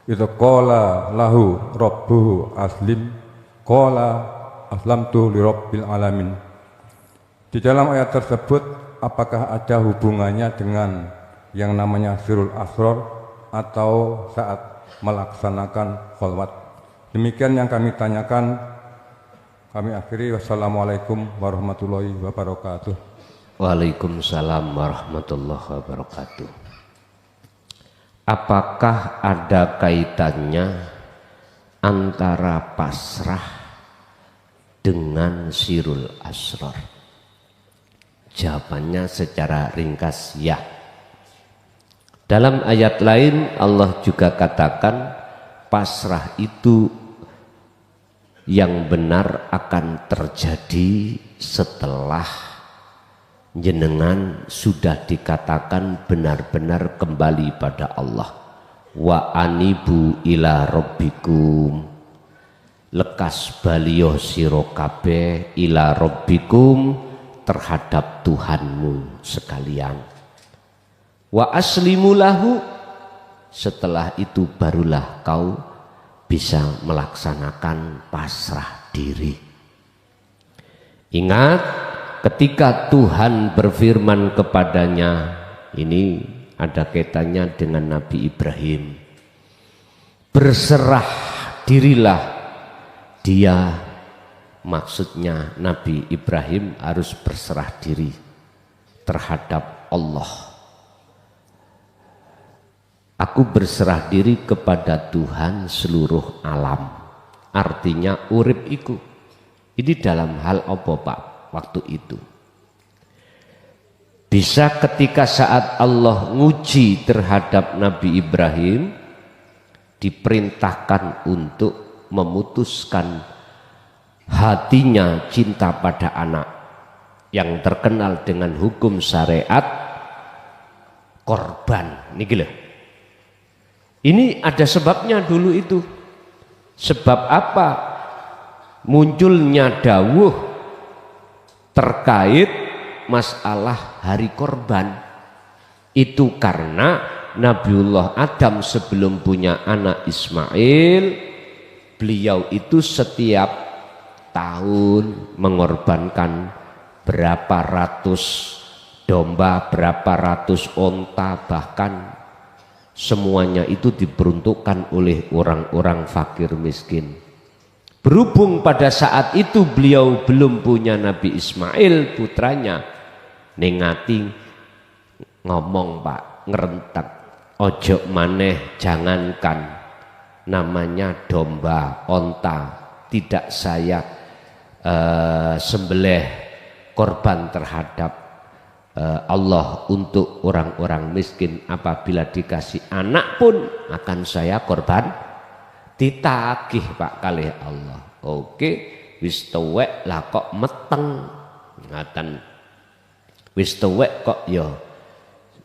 Speaker 9: Idza qala lahu rabbuhu aslim qala aslamtu lirabbil alamin. Di dalam ayat tersebut apakah ada hubungannya dengan yang namanya sirul asrar atau saat melaksanakan khalwat? Demikian yang kami tanyakan. Kami akhiri, wassalamualaikum warahmatullahi wabarakatuh.
Speaker 1: Waalaikumsalam warahmatullahi wabarakatuh. Apakah ada kaitannya antara pasrah dengan sirul asrar? Jawabannya secara ringkas ya. Dalam ayat lain Allah juga katakan pasrah itu yang benar akan terjadi setelah jenengan sudah dikatakan benar-benar kembali pada Allah. Wa anibu ila rabbikum, lekas baliyo sira kabeh ila rabbikum, terhadap Tuhanmu sekalian. Wa aslimu lahu, setelah itu barulah kau bisa melaksanakan pasrah diri. Ingat, ketika Tuhan berfirman kepadanya, ini ada kaitannya dengan Nabi Ibrahim. Berserah dirilah dia, maksudnya Nabi Ibrahim harus berserah diri terhadap Allah. Aku berserah diri kepada Tuhan seluruh alam. Artinya urip iku. Ini dalam hal apa Pak? Waktu itu bisa ketika saat Allah nguji terhadap Nabi Ibrahim, diperintahkan untuk memutuskan hatinya cinta pada anak, yang terkenal dengan hukum syariat korban. Ini ada sebabnya dulu itu. Sebab apa munculnya dawuh terkait masalah hari korban? Itu karena Nabiullah Adam sebelum punya anak Ismail, beliau itu setiap tahun mengorbankan berapa ratus domba, berapa ratus onta, bahkan semuanya itu diperuntukkan oleh orang-orang fakir miskin. Berhubung pada saat itu beliau belum punya Nabi Ismail putranya, nengati ngomong Pak, ngerentak, ojo maneh, jangankan namanya domba, onta, tidak saya sembelih korban terhadap Allah untuk orang-orang miskin. Apabila dikasih anak pun akan saya korban. Ditagih Pak kalih Allah. Oke, wis tuwek lah kok meteng. Ngaten. Wis tuwek kok ya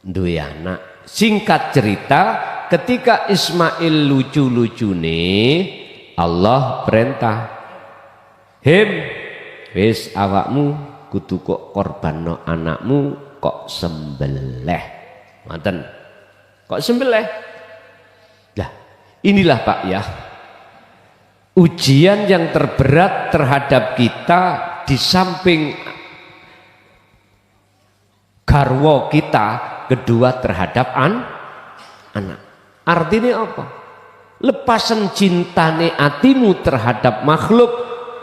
Speaker 1: duwe anak. Singkat cerita, ketika Ismail lucu-lucune, Allah perintah, "Him, wis awakmu kudu kok korbanno anakmu kok sembelih." Ngoten. Kok sembelih? Lah, inilah Pak ya, ujian yang terberat terhadap kita di samping garwa kita, kedua terhadap anak. Artinya apa? Lepasan cintane atimu terhadap makhluk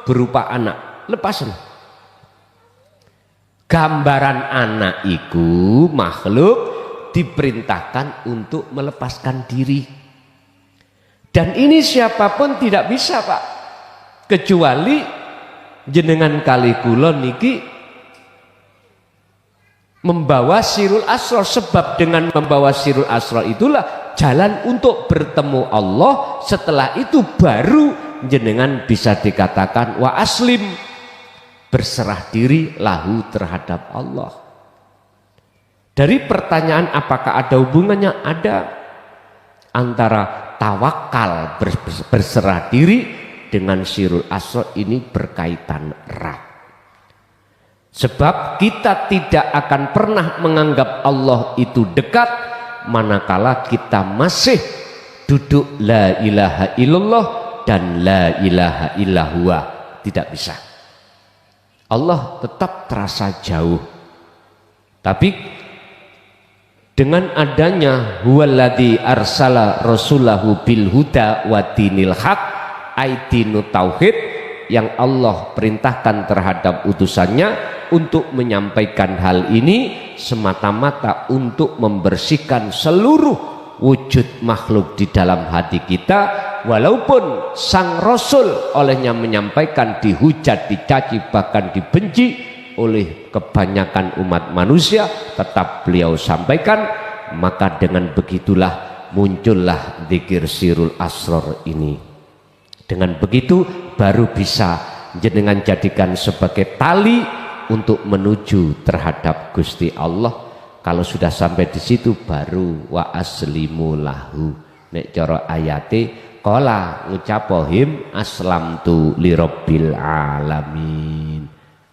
Speaker 1: berupa anak. Lepasan. Gambaran anak iku makhluk diperintahkan untuk melepaskan diri. Dan ini siapapun tidak bisa, Pak, kecuali jenengan kali kula niki membawa sirul asrar. Sebab dengan membawa sirul asrar itulah jalan untuk bertemu Allah. Setelah itu baru jenengan bisa dikatakan wa aslim, berserah diri lahu terhadap Allah. Dari pertanyaan apakah ada hubungannya? Ada, antara tawakal berserah diri dengan sirul asrar ini berkaitan erat. Sebab kita tidak akan pernah menganggap Allah itu dekat manakala kita masih duduk la ilaha illallah dan la ilaha illahuwa. Tidak bisa. Allah tetap terasa jauh. Tapi dengan adanya huwaladzi arsala rasulahu bil huda wa dinil haq, aidinu tauhid, yang Allah perintahkan terhadap utusannya untuk menyampaikan hal ini semata-mata untuk membersihkan seluruh wujud makhluk di dalam hati kita. Walaupun sang Rasul olehnya menyampaikan dihujat, dicaci, bahkan dibenci oleh kebanyakan umat manusia, tetap beliau sampaikan. Maka dengan begitulah muncullah dzikir sirul asrar ini. Dengan begitu baru bisa jenengan jadikan sebagai tali untuk menuju terhadap Gusti Allah. Kalau sudah sampai di situ baru wa aslimu lahu. Nek cara ayate qala ngucapohim aslamtu lirabbil alamin.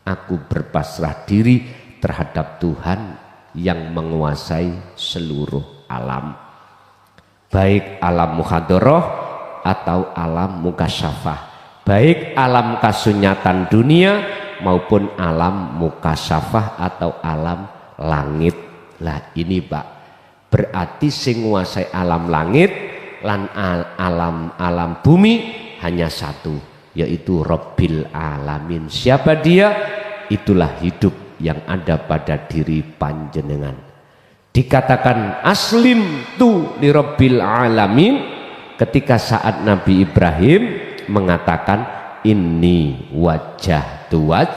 Speaker 1: Aku berpasrah diri terhadap Tuhan yang menguasai seluruh alam, baik alam muhadharah atau alam mukasyafah, baik alam kasunyatan dunia maupun alam mukasyafah atau alam langit. Lah ini, Pak, berarti sing nguasai alam langit lan alam bumi hanya satu, yaitu Rabbil Alamin. Siapa dia? Itulah hidup yang ada pada diri panjenengan. Dikatakan aslim tu li Rabbil Alamin ketika saat Nabi Ibrahim mengatakan inni wajah tuwaj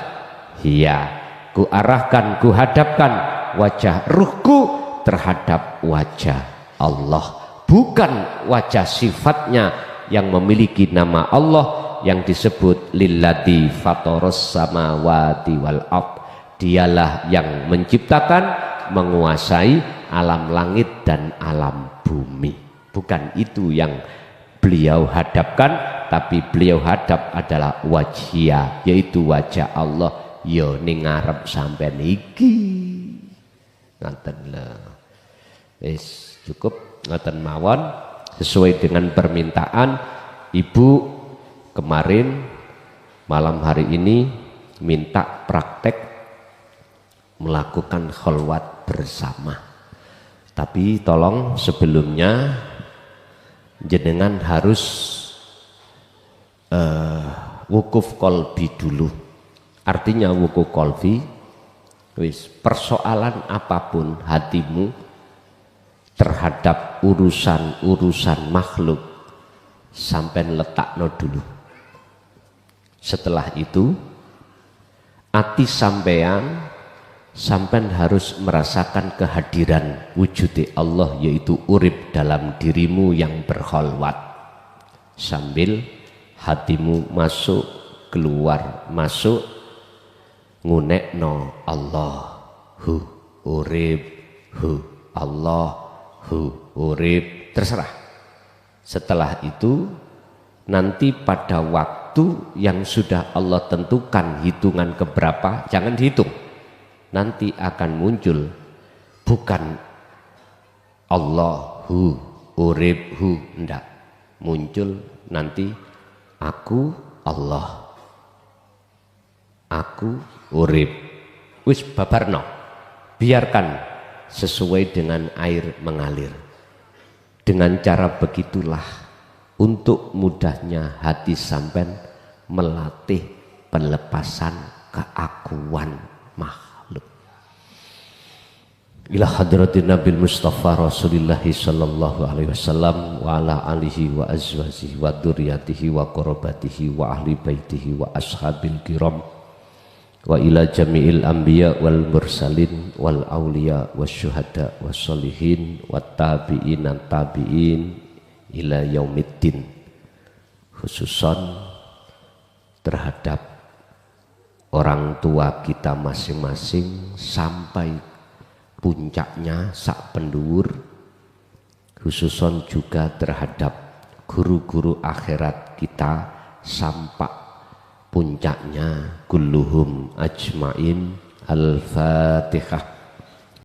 Speaker 1: hiya, ku arahkan, ku hadapkan wajah ruhku terhadap wajah Allah, bukan wajah sifatnya yang memiliki nama Allah yang disebut lilladzi fataras samawati wal ard. Dialah yang menciptakan, menguasai alam langit dan alam bumi. Bukan itu yang beliau hadapkan, tapi beliau hadap adalah wajhia, yaitu wajah Allah. Yo ning ngarep sampean iki. Ngoten lho. Wis cukup ngoten mawon sesuai dengan permintaan Ibu kemarin. Malam hari ini minta praktek melakukan kholwat bersama. Tapi tolong sebelumnya jenengan harus wukuf kolbi dulu. Artinya wukuf kolbi, wis persoalan apapun hatimu terhadap urusan-urusan makhluk sampai letakno dulu. Setelah itu ati sampean harus merasakan kehadiran wujud Allah, yaitu urip dalam dirimu yang berkholwat, sambil hatimu masuk keluar masuk ngunekno Allahu urip, Allahu urip, terserah. Setelah itu nanti pada waktu yang sudah Allah tentukan hitungan keberapa, jangan dihitung, nanti akan muncul bukan Allahu uribhu, enggak, muncul nanti aku Allah, aku urib. Wis babarno, biarkan sesuai dengan air mengalir. Dengan cara begitulah untuk mudahnya hati sampean melatih pelepasan keakuan makhluk. ila hadratin Nabil Mustafa Rasulillah sallallahu alaihi wasallam wa ala alihi wa azwajihi wa dzurriyyatihi wa qarabatihi wa ahli baitihi wa ashabil kiram wa ila jami'il anbiya wal mursalin wal auliya wasyuhada wassolihin wat tabi'in tabi'in ila yaumiddin, khususan terhadap orang tua kita masing-masing sampai puncaknya sak penduwur, khususon juga terhadap guru-guru akhirat kita sampai puncaknya kulluhum ajmain. Al-Fatihah.